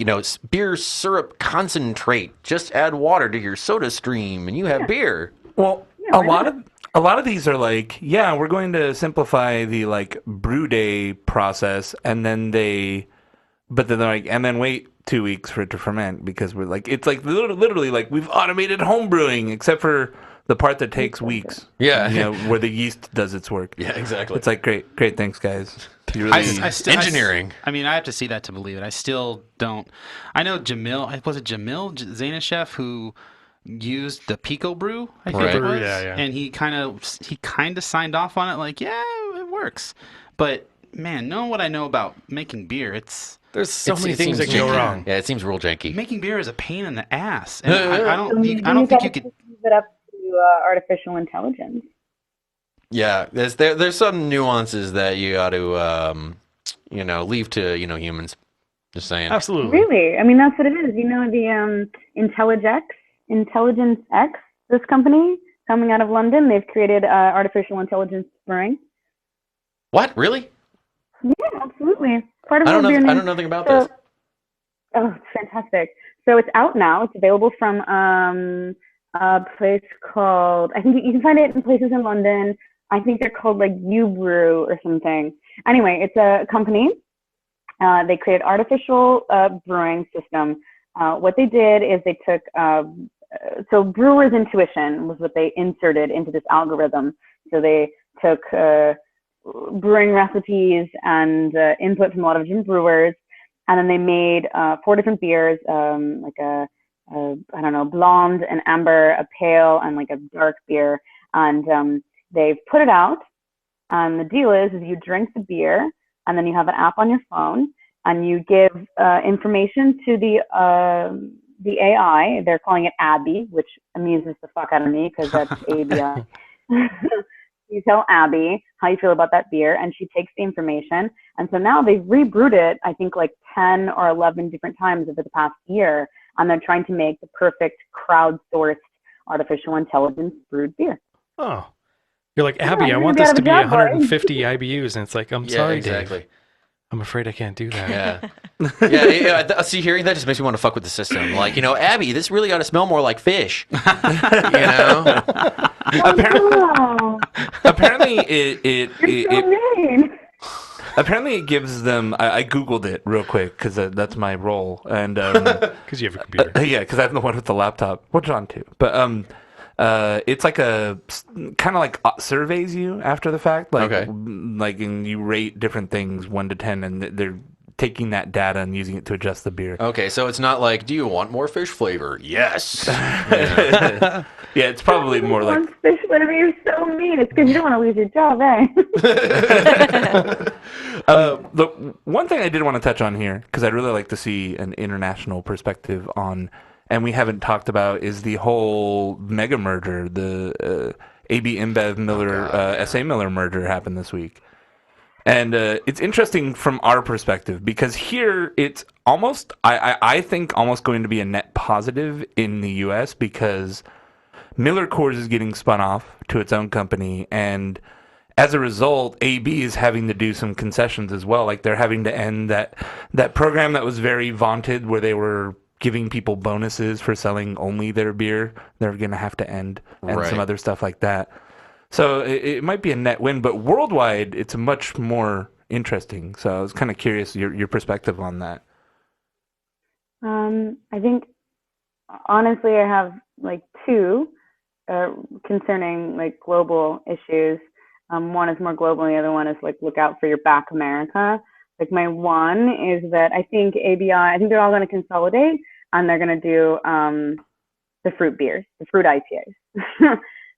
beer syrup concentrate. Just add water to your soda stream, and you have beer. Well, a lot of these are like, yeah, we're going to simplify the like brew day process, and then they're like, and then wait 2 weeks for it to ferment, because we're like, it's like literally like we've automated home brewing, except for the part that takes weeks. Yeah, where the yeast does its work. Yeah, exactly. It's like great, thanks guys. You really, engineering. I mean, I have to see that to believe it. I still don't. I know Jamil. Was it Jamil Zainashev who used the Pico brew? I think it was. Yeah. And he kind of signed off on it. Like, yeah, it works. But man, knowing what I know about making beer, there's so many things that can go wrong. Yeah, it seems real janky. Making beer is a pain in the ass, and I don't think you could use it up to artificial intelligence. Yeah, there's some nuances that you got to leave to humans. Just saying. Absolutely. Really, I mean that's what it is. The Intelligence X, this company coming out of London, they've created artificial intelligence brewing. What? Really? Yeah, absolutely. Part of I don't know nothing about this. Oh, it's fantastic. So it's out now. It's available from a place called, I think you can find it in places in London. I think they're called like U-Brew or something. Anyway, it's a company. They created artificial brewing system. What they did is they took, so brewer's intuition was what they inserted into this algorithm. So they took brewing recipes and input from a lot of different brewers, and then they made 4 different beers, like a I don't know, blonde, an amber, a pale, and like a dark beer, and they've put it out. And the deal is you drink the beer, and then you have an app on your phone, and you give information to the AI. They're calling it Abby, which amuses the fuck out of me because that's ABI. You tell Abby how you feel about that beer, and she takes the information. And so now they've rebrewed it, I think, like 10 or 11 different times over the past year, and they're trying to make the perfect crowdsourced artificial intelligence brewed beer. Oh. You're like, Abby, Yeah, I you're want gonna this be to out be of a job, 150 IBUs. And it's like, I'm sorry, exactly. Dave. I'm afraid I can't do that. Yeah. See, hearing that just makes me want to fuck with the system. Like, Abby, this really ought to smell more like fish. Apparently, You're so mean. apparently it gives them. I googled it real quick because that's my role, and Because you have a computer. yeah, because I'm the one with the laptop. Well, John too, but it's like a kind of like surveys you after the fact, like and you rate different things 1 to 10, and they're taking that data and using it to adjust the beer. Okay, so it's not like, do you want more fish flavor? Yes. Yeah, it's probably more like fish flavor. You're so mean. It's because you don't want to lose your job, eh? the one thing I did want to touch on here, because I'd really like to see an international perspective on, and we haven't talked about, is the whole mega merger. The AB InBev Miller SA Miller merger happened this week. And it's interesting from our perspective because here it's almost, I think, almost going to be a net positive in the U.S. because Miller Coors is getting spun off to its own company, and as a result, AB is having to do some concessions as well. Like they're having to end that program that was very vaunted where they were giving people bonuses for selling only their beer. They're going to have to end, and some other stuff like that. So it might be a net win, but worldwide, it's much more interesting. So I was kind of curious your perspective on that. I think, honestly, I have like 2 concerning like global issues. One is more global, and the other one is like look out for your back America. Like my one is that I think I think they're all going to consolidate, and they're going to do the fruit beers, the fruit IPAs.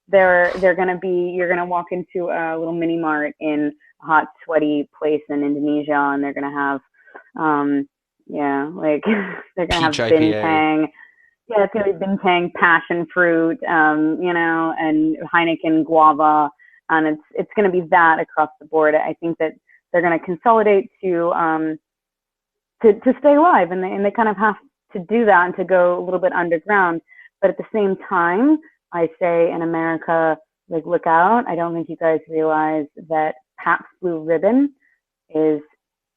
They're going to be, you're going to walk into a little mini mart in a hot, sweaty place in Indonesia, and they're going to have, like they're going to have Bintang. Yeah, it's going to be Bintang passion fruit, and Heineken guava, and it's going to be that across the board. I think that they're going to consolidate to stay alive, and they kind of have to do that and to go a little bit underground. But at the same time, I say in America, like, look out. I don't think you guys realize that Pabst Blue Ribbon is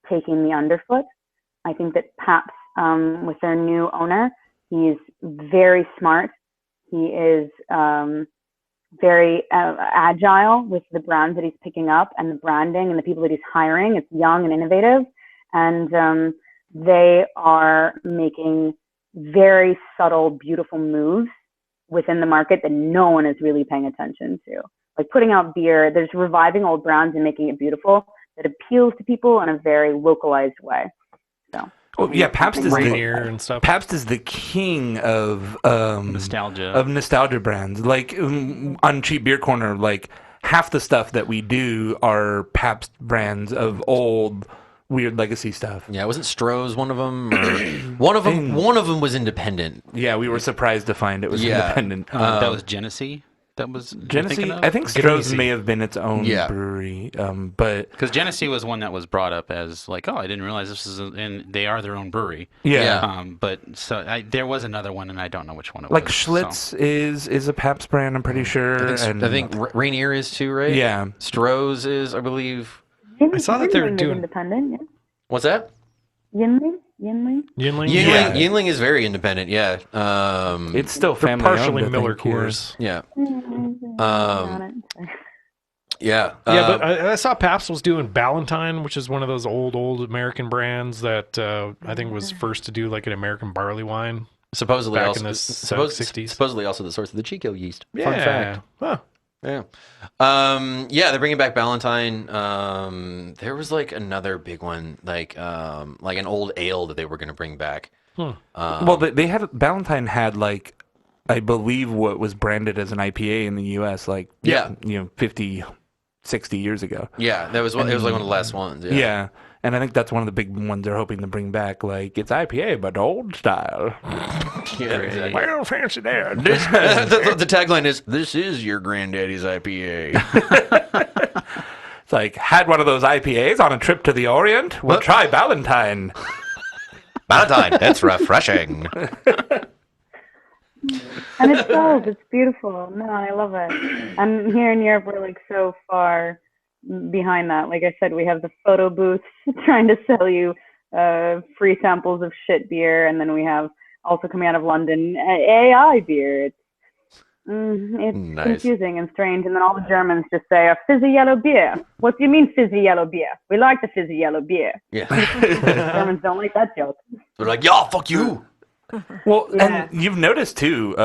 taking the underfoot. I think that Pabst, with their new owner, he's very smart. He is very agile with the brands that he's picking up and the branding and the people that he's hiring. It's young and innovative. And they are making very subtle, beautiful moves within the market that no one is really paying attention to. Like putting out beer, there's reviving old brands and making it beautiful that appeals to people in a very localized way. So, well, yeah, Pabst is and stuff. Pabst is the king of nostalgia brands. Like on Cheap Beer Corner, like half the stuff that we do are Pabst brands of old weird legacy stuff. Yeah, wasn't Stroh's one of them? One of them was independent. Yeah, we were surprised to find it was independent. That was Genesee. That was Genesee. I think Stroh's may have been its own brewery, but because Genesee was one that was brought up as like, oh, I didn't realize this is, and they are their own brewery. Yeah. But so there was another one, and I don't know which one it like was. Schlitz is a Pabst brand. I'm pretty sure. I think Rainier is too, right? Yeah. Stroh's is, I believe. I saw that they were doing independent. Yeah. What's that? Yinling is very independent. Yeah. It's still family partially owned, Miller Coors. Yeah. Yeah, but I saw Pabst was doing Ballantine, which is one of those old American brands that I think was first to do like an American barley wine. Supposedly back also in the 60s. Supposedly also the source of the Chico yeast. Yeah. Fun fact. Huh. Yeah. Yeah, they're bringing back Valentine. There was like another big one, like an old ale that they were going to bring back. Well, they had Valentine had like, I believe what was branded as an IPA in the U.S. like, Yeah. 50, 60 years ago. Yeah, it was like one of the last ones. Yeah. Yeah. And I think that's one of the big ones they're hoping to bring back. Like, it's IPA, but old style. Yeah, exactly. Well, fancy that. The tagline is, "This is your granddaddy's IPA." It's like, had one of those IPAs on a trip to the Orient? Well, try Valentine. Valentine, it's refreshing. And it sells. It's beautiful. No, I love it. And here in Europe, we're like so far behind that. Like I said, we have the photo booths trying to sell you free samples of shit beer, and then we have also coming out of London AI beer. It's Nice. confusing and strange. And then all the Germans just say a fizzy yellow beer. What do you mean fizzy yellow beer? We like the fizzy yellow beer. Yeah. Germans don't like that joke. They're like, "Y'all, fuck you." Well, Yeah. and you've noticed too,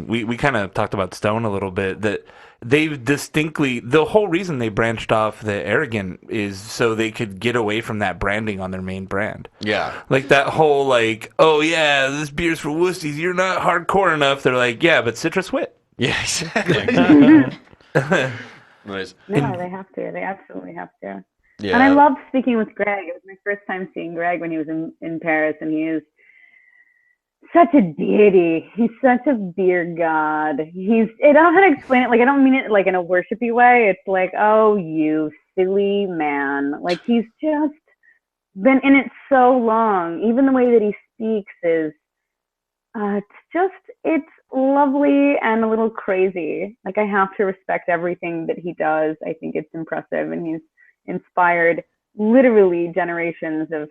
we kind of talked about Stone a little bit, that they've distinctly, the whole reason they branched off the Arrogant is so they could get away from that branding on their main brand. Yeah. Like that whole like, oh yeah, this beer's for wussies, you're not hardcore enough. They're like, yeah, but Citrus Wit. Yeah, exactly. Nice. No, they have to. They absolutely have to. Yeah. And I loved speaking with Greg. It was my first time seeing Greg when he was in Paris, and he is such a deity. He's such a beer god. I don't know how to explain it. Like, I don't mean it like in a worshipy way. It's like, oh, you silly man. Like, he's just been in it so long. Even the way that he speaks is, it's lovely and a little crazy. Like, I have to respect everything that he does. I think it's impressive, and he's inspired literally generations of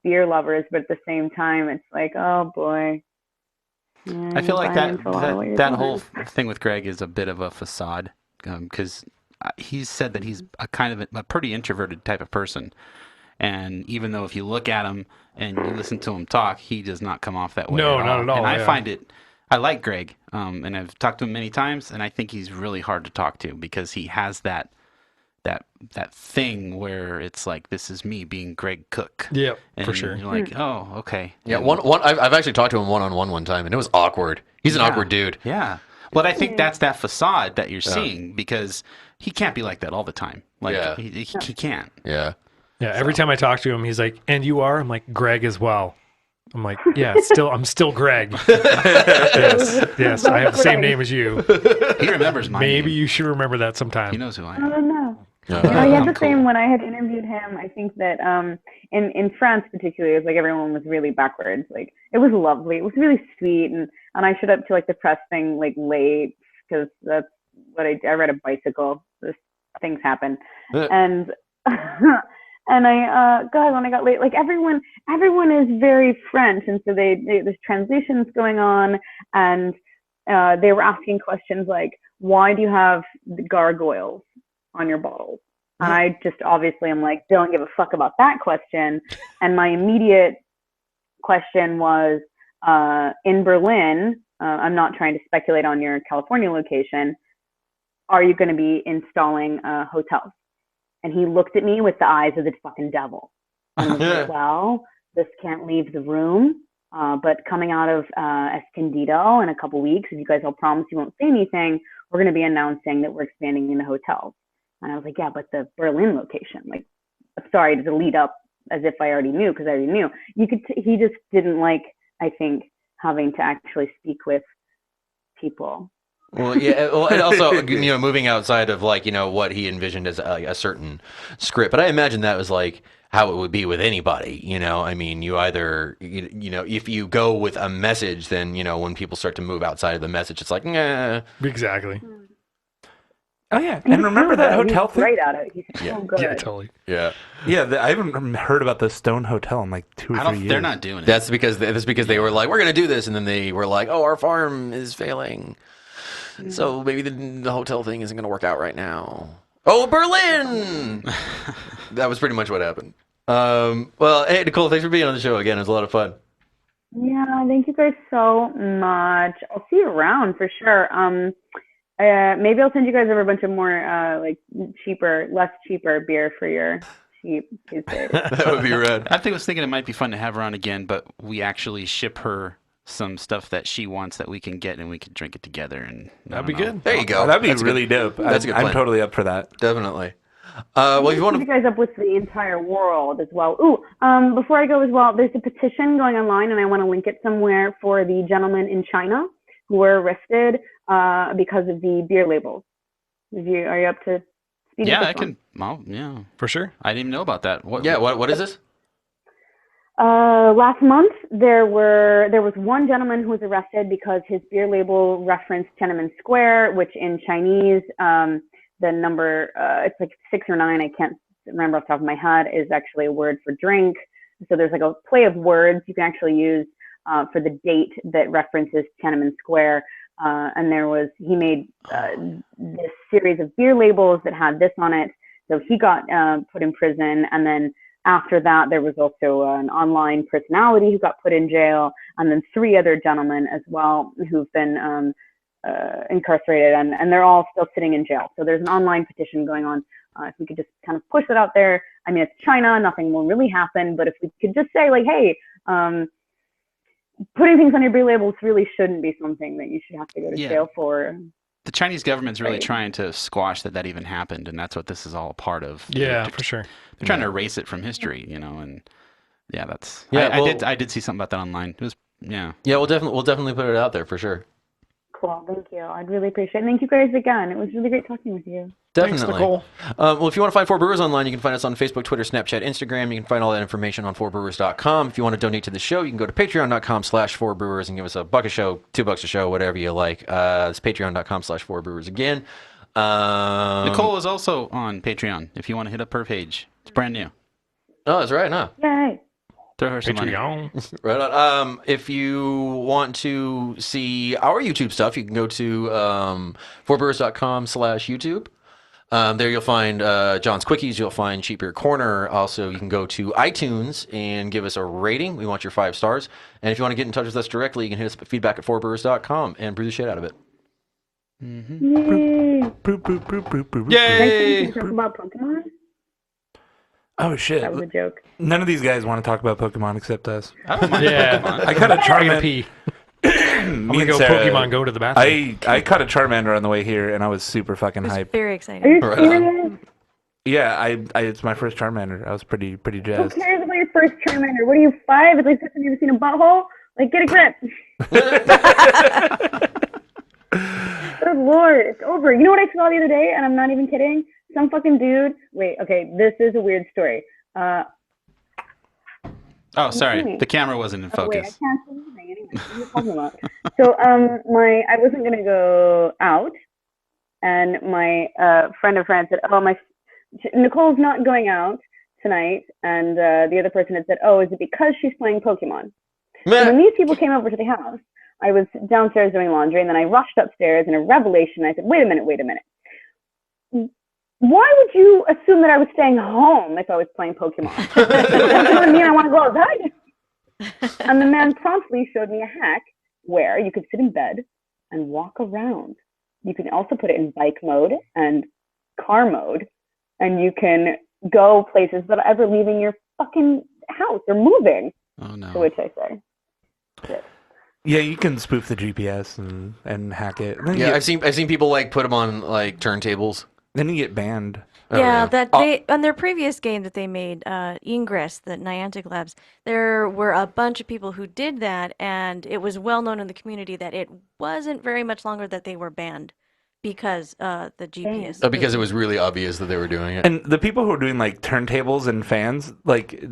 beer lovers, but at the same time, it's like, oh boy. Yeah, I feel like that that whole thing with Greg is a bit of a facade, because he's said that he's a kind of a pretty introverted type of person. And even though if you look at him and you listen to him talk, he does not come off that way. No, at not all. at all, And I yeah. find it, I like Greg, and I've talked to him many times, and I think he's really hard to talk to because he has that thing where it's like, this is me being Greg Cook. Yeah, And for sure. You're like, oh, okay. Yeah, And- one. I've actually talked to him one-on-one one time, and it was awkward. He's an awkward dude. Yeah. But I think that's that facade that you're seeing, because he can't be like that all the time. Like, Yeah. he can't. Yeah. Yeah, every time I talk to him, he's like, "And you are?" I'm like, "Greg as well." I'm like, "Yeah, I'm still Greg." yes, I have the same name as you. He remembers my Maybe name. you should remember that sometime. He knows who I I am. don't know. Yeah. You know, he had the Cool. same when I had interviewed him. I think that in France particularly, it was like everyone was really backwards. Like, it was lovely. It was really sweet, and I showed up to like the press thing like late because that's what I ride a bicycle. This things happen, and and God, when I got late, like everyone is very French, and so there's translations going on, and they were asking questions like, why do you have the gargoyles on your bottles? And I just obviously am like, don't give a fuck about that question. And my immediate question was, in Berlin, I'm not trying to speculate on your California location, are you going to be installing hotels? And he looked at me with the eyes of the fucking devil. And was like, well, this can't leave the room. But coming out of Escondido in a couple weeks, if you guys all promise you won't say anything, we're going to be announcing that we're expanding into hotels. And I was like, yeah, but the Berlin location, like, I'm sorry to lead up as if I already knew, because I already knew. He just didn't like, I think, having to actually speak with people. Well, yeah. Well, and also, moving outside of like, what he envisioned as a certain script. But I imagine that was like how it would be with anybody. I mean, you either, if you go with a message, then when people start to move outside of the message, it's like, nah. Exactly. Oh yeah, and remember that hotel He's thing? great at it. He's so good. Yeah, totally. Yeah. Yeah, I haven't heard about the Stone Hotel in like 2 or 3 years. They're not doing it. That's because they were like, we're gonna do this, and then they were like, oh, our farm is failing, so maybe the hotel thing isn't gonna work out right now. Oh, Berlin! That was pretty much what happened. Well, hey, Nichole, thanks for being on the show again. It was a lot of fun. Yeah, thank you guys so much. I'll see you around for sure. Maybe I'll send you guys over a bunch of more like less cheaper beer for your cheap Tuesdays. That would be rad. I was thinking it might be fun to have her on again, but we actually ship her some stuff that she wants that we can get and we can drink it together. And That'd be good. There you go. That'd be That's really good. dope. That's a good plan. I'm totally up for that. Definitely. Well, if you want Keep to, you guys up with the entire world as well. Ooh, before I go as well, there's a petition going online, and I want to link it somewhere for the gentlemen in China who were arrested because of the beer labels. Are you up to speed? Yeah, with I this one? can. Well, yeah, For sure. I didn't even know about that. What what is this? Last month, there was one gentleman who was arrested because his beer label referenced Tiananmen Square, which in Chinese, the number, it's like 6 or 9, I can't remember off the top of my head, is actually a word for drink. So there's like a play of words you can actually use for the date that references Tiananmen Square. And he made this series of beer labels that had this on it. So he got put in prison, and then after that, there was also an online personality who got put in jail, and then 3 other gentlemen as well who've been incarcerated, and they're all still sitting in jail. So there's an online petition going on. If we could just kind of push it out there. I mean, it's China, nothing will really happen, but if we could just say like, hey, putting things on your beer labels really shouldn't be something that you should have to go to jail for. The Chinese government's really Right. trying to squash that even happened, and that's what this is all a part of. Yeah, for sure. They're trying to erase it from history, and yeah, that's. Yeah, I did see something about that online. It was Yeah, we'll definitely put it out there for sure. Cool, thank you. I'd really appreciate it. Thank you guys again. It was really great talking with you. Definitely. Thanks, Nichole. Well, if you want to find Four Brewers online, you can find us on Facebook, Twitter, Snapchat, Instagram. You can find all that information on fourbrewers.com. If you want to donate to the show, you can go to patreon.com/fourbrewers and give us $1 a show, $2 a show, whatever you like. It's patreon.com/fourbrewers again. Nichole is also on Patreon. If you want to hit up her page, it's brand new. Oh, that's right, huh? Yay. Throw her some money. Patreon. Right on. If you want to see our YouTube stuff, you can go to fourbrewers.com/YouTube. There you'll find John's Quickies. You'll find Cheap Beer Corner. Also, you can go to iTunes and give us a rating. We want your 5 stars. And if you want to get in touch with us directly, you can hit us at feedback at fourbrewers.com and brew the shit out of it. Yay. Yay! Guys, can we talk about Pokemon? Oh shit! That was a joke. None of these guys want to talk about Pokemon except us. I don't mind Yeah. Pokemon. I caught a I'm gonna Charmander. pee. I'm gonna go Sarah, Pokemon Go to the bathroom. I caught a Charmander on the way here, and I was super fucking It was hyped. very Are exciting. you Right serious? Yeah, I it's my first Charmander. I was pretty Who jazzed. cares about your first Charmander? What are you, 5? It's like, have you ever seen a butthole? Like, get a grip. Good Lord, it's over. You know what I saw the other day, and I'm not even kidding? Some fucking dude. Wait, okay, this is a weird story. Oh, sorry. The camera wasn't in Oh, wait, I focus. can't see anything anyway. What are you talking about? So, I wasn't gonna go out, and my friend of friends said, "Oh, Nicole's not going out tonight," and the other person had said, "Oh, is it because she's playing Pokemon?" So when these people came over to the house, I was downstairs doing laundry, and then I rushed upstairs in a revelation. I said, "Wait a minute. Why would you assume that I was staying home if I was playing Pokemon? Doesn't mean I want to go outside." And the man promptly showed me a hack where you could sit in bed and walk around. You can also put it in bike mode and car mode, and you can go places without ever leaving your fucking house or moving. Oh, no. To which I say, Yeah, you can spoof the GPS and hack it. Then, Yeah, you I've seen people like put them on like turntables. then you get banned. Oh, Yeah, yeah. that they on their previous game that they made, Ingress, the Niantic Labs, there were a bunch of people who did that, and it was well known in the community that it wasn't very much longer that they were banned because the GPS. Oh, because it was really obvious that they were doing it. And the people who are doing like turntables and fans like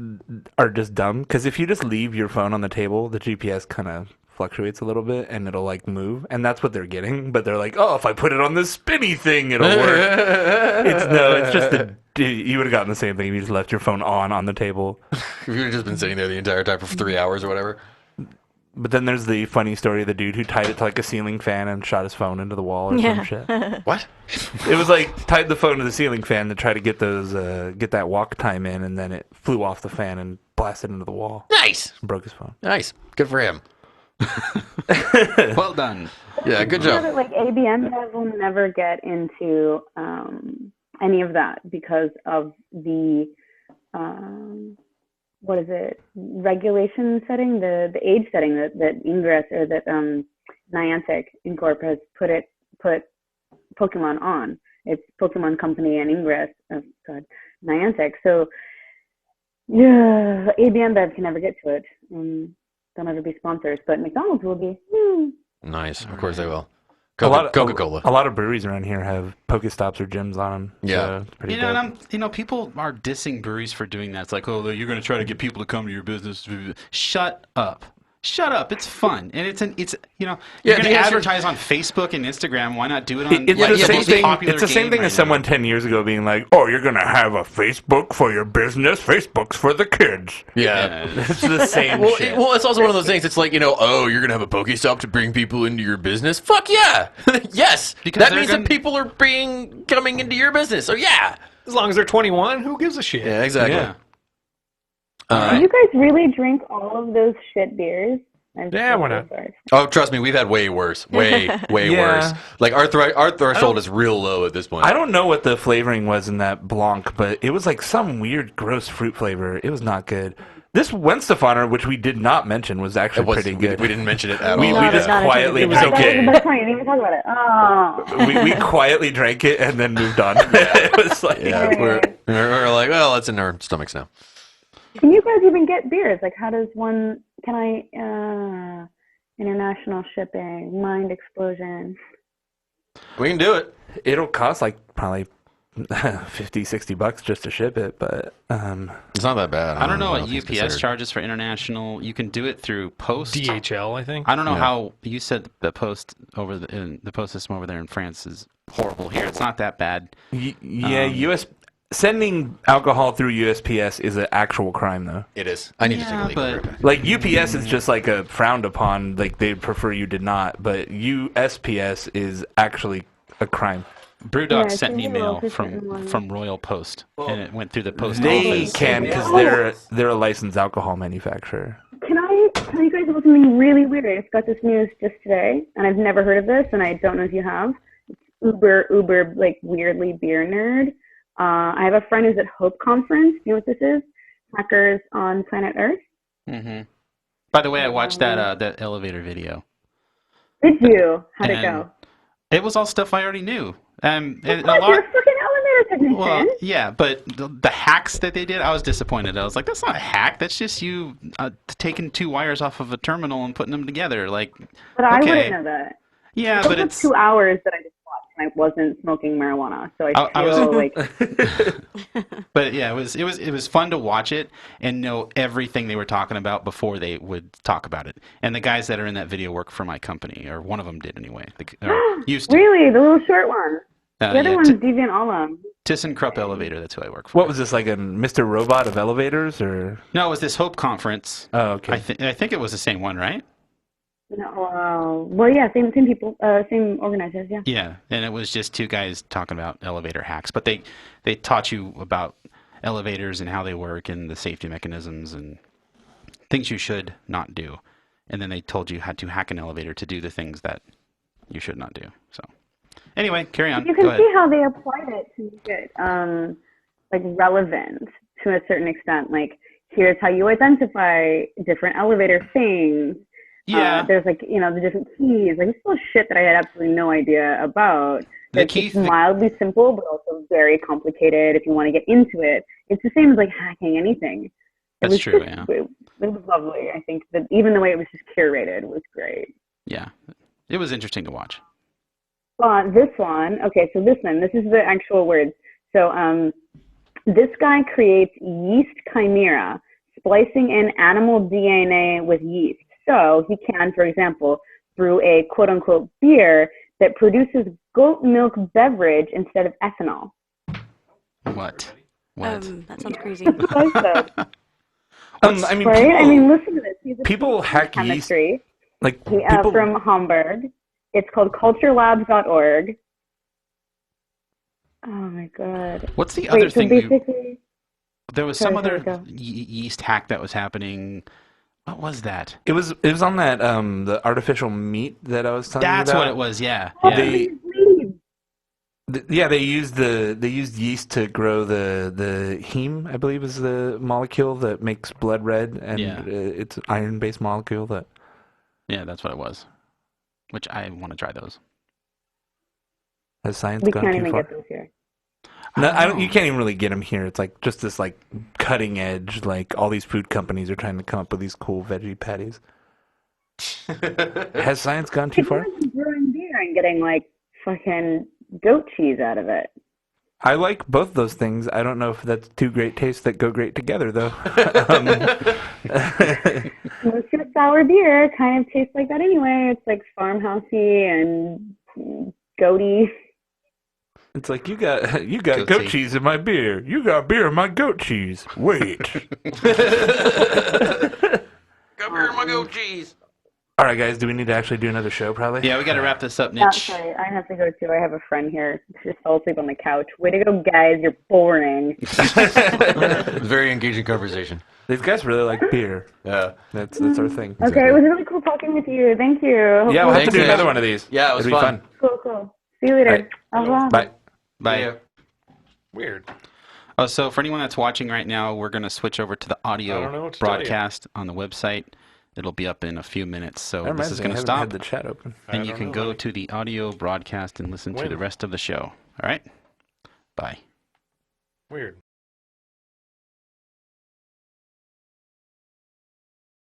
are just dumb because if you just leave your phone on the table, the GPS kind of fluctuates a little bit and it'll like move, and that's what they're getting. But they're like, oh, if I put it on this spinny thing, it'll work. It's just you would have gotten the same thing if you just left your phone on the table. If you would have just been sitting there the entire time for 3 hours or whatever. But then there's the funny story of the dude who tied it to like a ceiling fan and shot his phone into the wall or some shit. What? It was like tied the phone to the ceiling fan to try to get get that walk time in, and then it flew off the fan and blasted into the wall. Nice. Broke his phone. Nice. Good for him. Well done. Yeah, good You know job. that, like, ABM guys will never get into any of that because of the what is it, regulation setting, the age setting that Ingress or that Niantic Incorp has put Pokemon on. It's Pokemon Company and Ingress. Oh God, Niantic. So yeah, ABM Bev can never get to it. They'll never be sponsors, but McDonald's will be. Nice. Of course they will. A lot of Coca-Cola. A lot of breweries around here have Pokestops or gyms on them. Yeah. So it's pretty You know, dope. and people are dissing breweries for doing that. It's like, oh, you're going to try to get people to come to your business. Shut up. Shut up! It's fun, and it's you're going to the answer- advertise on Facebook and Instagram. Why not do it on? It's Yeah, the yeah, same most thing. popular It's the same game thing right as someone now. 10 years ago being like, "Oh, you're gonna have a Facebook for your business. Facebook's for the kids." Yeah. It's the same Well, shit. it's also one of those things. It's like, oh, you're gonna have a Pokestop to bring people into your business. Fuck yeah, yes. Because That they're means gonna- that people are coming into your business. So yeah, As long as they're 21, who gives a shit? yeah, exactly. Yeah. Do you guys really drink all of those shit beers? I'm Yeah, so why not? sorry. Oh, trust me, we've had way worse, way Yeah. worse. Like our threshold is real low at this point. I don't know what the flavoring was in that Blanc, but it was like some weird, gross fruit flavor. It was not good. This Wenstefaner, which we did not mention, was actually pretty good. We didn't mention it at We all. we just not quietly it was drank That was the it. best part. You didn't even talk about it. Oh. We quietly drank it and then moved on. It was like, Yeah, we're like, well, it's in our stomachs now. Can you guys even get beers? Like, how does one? Can international shipping, mind explosion. We can do it. it'll cost like probably 50, 60 bucks just to ship it, but It's not that bad. I don't know what if it's UPS considered. charges for international. You can do it through Post. DHL, I think. I don't know Yeah. how you said the Post the Post system over there in France is horrible. Here, it's not that bad. US sending alcohol through USPS is an actual crime though. It is. I need to take a leak. but Like UPS is just like a frowned upon, like they prefer you did not, but USPS is actually a crime. BrewDog Yeah, sent an it's a little email different one. from Royal Post, and it went through the post They office. can because they're a licensed alcohol manufacturer. Can I tell you guys about something really weird? I just got this news just today, and I've never heard of this, and I don't know if you have. It's uber, like, weirdly beer nerd. I have a friend who's at Hope Conference. You know what this is? Hackers on Planet Earth. hmm By the way, I watched that elevator video. Did you? How'd it And go? It was all stuff I already knew. And a What? lot. You're a freaking elevator technician. Well, yeah, but the hacks that they did, I was disappointed. I was like, that's not a hack. That's just you taking two wires off of a terminal and putting them together. Like, But I okay. wouldn't know that. yeah, Those but were it's. 2 hours that I just watched, and I wasn't smoking marijuana, so I was- feel like But yeah, it was fun to watch it and know everything they were talking about before they would talk about it. And the guys that are in that video work for my company, or one of them did anyway. Used to. really the little short one. The other Yeah, one's Deviant Ollam. ThyssenKrupp Elevator. That's who I work for. What was this, like a Mr. Robot of elevators or? No, it was this Hope conference. Oh, okay. I think it was the same one, right? No, well, yeah, same people, same organizers, yeah. Yeah, and it was just two guys talking about elevator hacks, but they taught you about elevators and how they work and the safety mechanisms and things you should not do. And then they told you how to hack an elevator to do the things that you should not do. So anyway, carry on. You Go can ahead. see how they applied it to make it like relevant to a certain extent. Like, here's how you identify different elevator things. Yeah. There's like, the different keys. Like, it's still shit that I had absolutely no idea about. The It's key just thing- mildly simple, but also very complicated if you want to get into it. It's the same as like hacking anything. It That's was true, just- yeah. It was lovely. I think that even the way it was just curated was great. Yeah. It was interesting to watch. This one, okay, so this is the actual words. So this guy creates yeast chimera, splicing in animal DNA with yeast. So he can, for example, brew a quote-unquote beer that produces goat milk beverage instead of ethanol. What? That sounds crazy. Like that, I mean, right? people, I mean, listen to this. He's a people hack yeast. chemistry Like people, from Hamburg. It's called culturelabs.org. Oh my god. What's the other Wait, so thing? basically, There was Sorry, some other go. yeast hack that was happening What was that? It was on that the artificial meat that I was telling you about. That's what it was. Yeah. Oh, Yeah. They used yeast to grow the heme, I believe is the molecule that makes blood red, and it's an iron-based molecule that. Yeah, that's what it was. Which I want to try those. Has science We gone can't too even far? get those here. No, I don't. You can't even really get them here. It's like just this like cutting edge. Like all these food companies are trying to come up with these cool veggie patties. Has science gone too far? Imagine brewing beer and getting like fucking goat cheese out of it. I like both those things. I don't know if that's two great tastes that go great together, though. Most of sour beer kind of tastes like that anyway. It's like farmhousey and goaty. It's like you got Goat goat cheese. cheese in my beer. You got beer in my goat cheese. Wait. Come here, my goat cheese. All right, guys. Do we need to actually do another show? Probably. Yeah, we got to wrap this up, Oh, Nitch. sorry, I have to go too. I have a friend here. She just fell asleep on the couch. Way to go, guys. You're boring. Very engaging conversation. These guys really like beer. Yeah. That's our thing. Okay, it was really cool talking with you. Thank you. Yeah, we'll have to Thanks, do Nick. another one of these. Yeah, it was It'll be fun. Cool. See you later. Right. Au revoir. Bye. Bye. Yeah. Weird. Oh, so for anyone that's watching right now, we're going to switch over to the I don't know audio what to tell you. broadcast on the website. It'll be up in a few minutes, so That this reminds is me, going I to haven't had stop, the chat open. and I you don't can know, go buddy. to the audio broadcast and listen to When? the rest of the show. All right? Bye. Weird.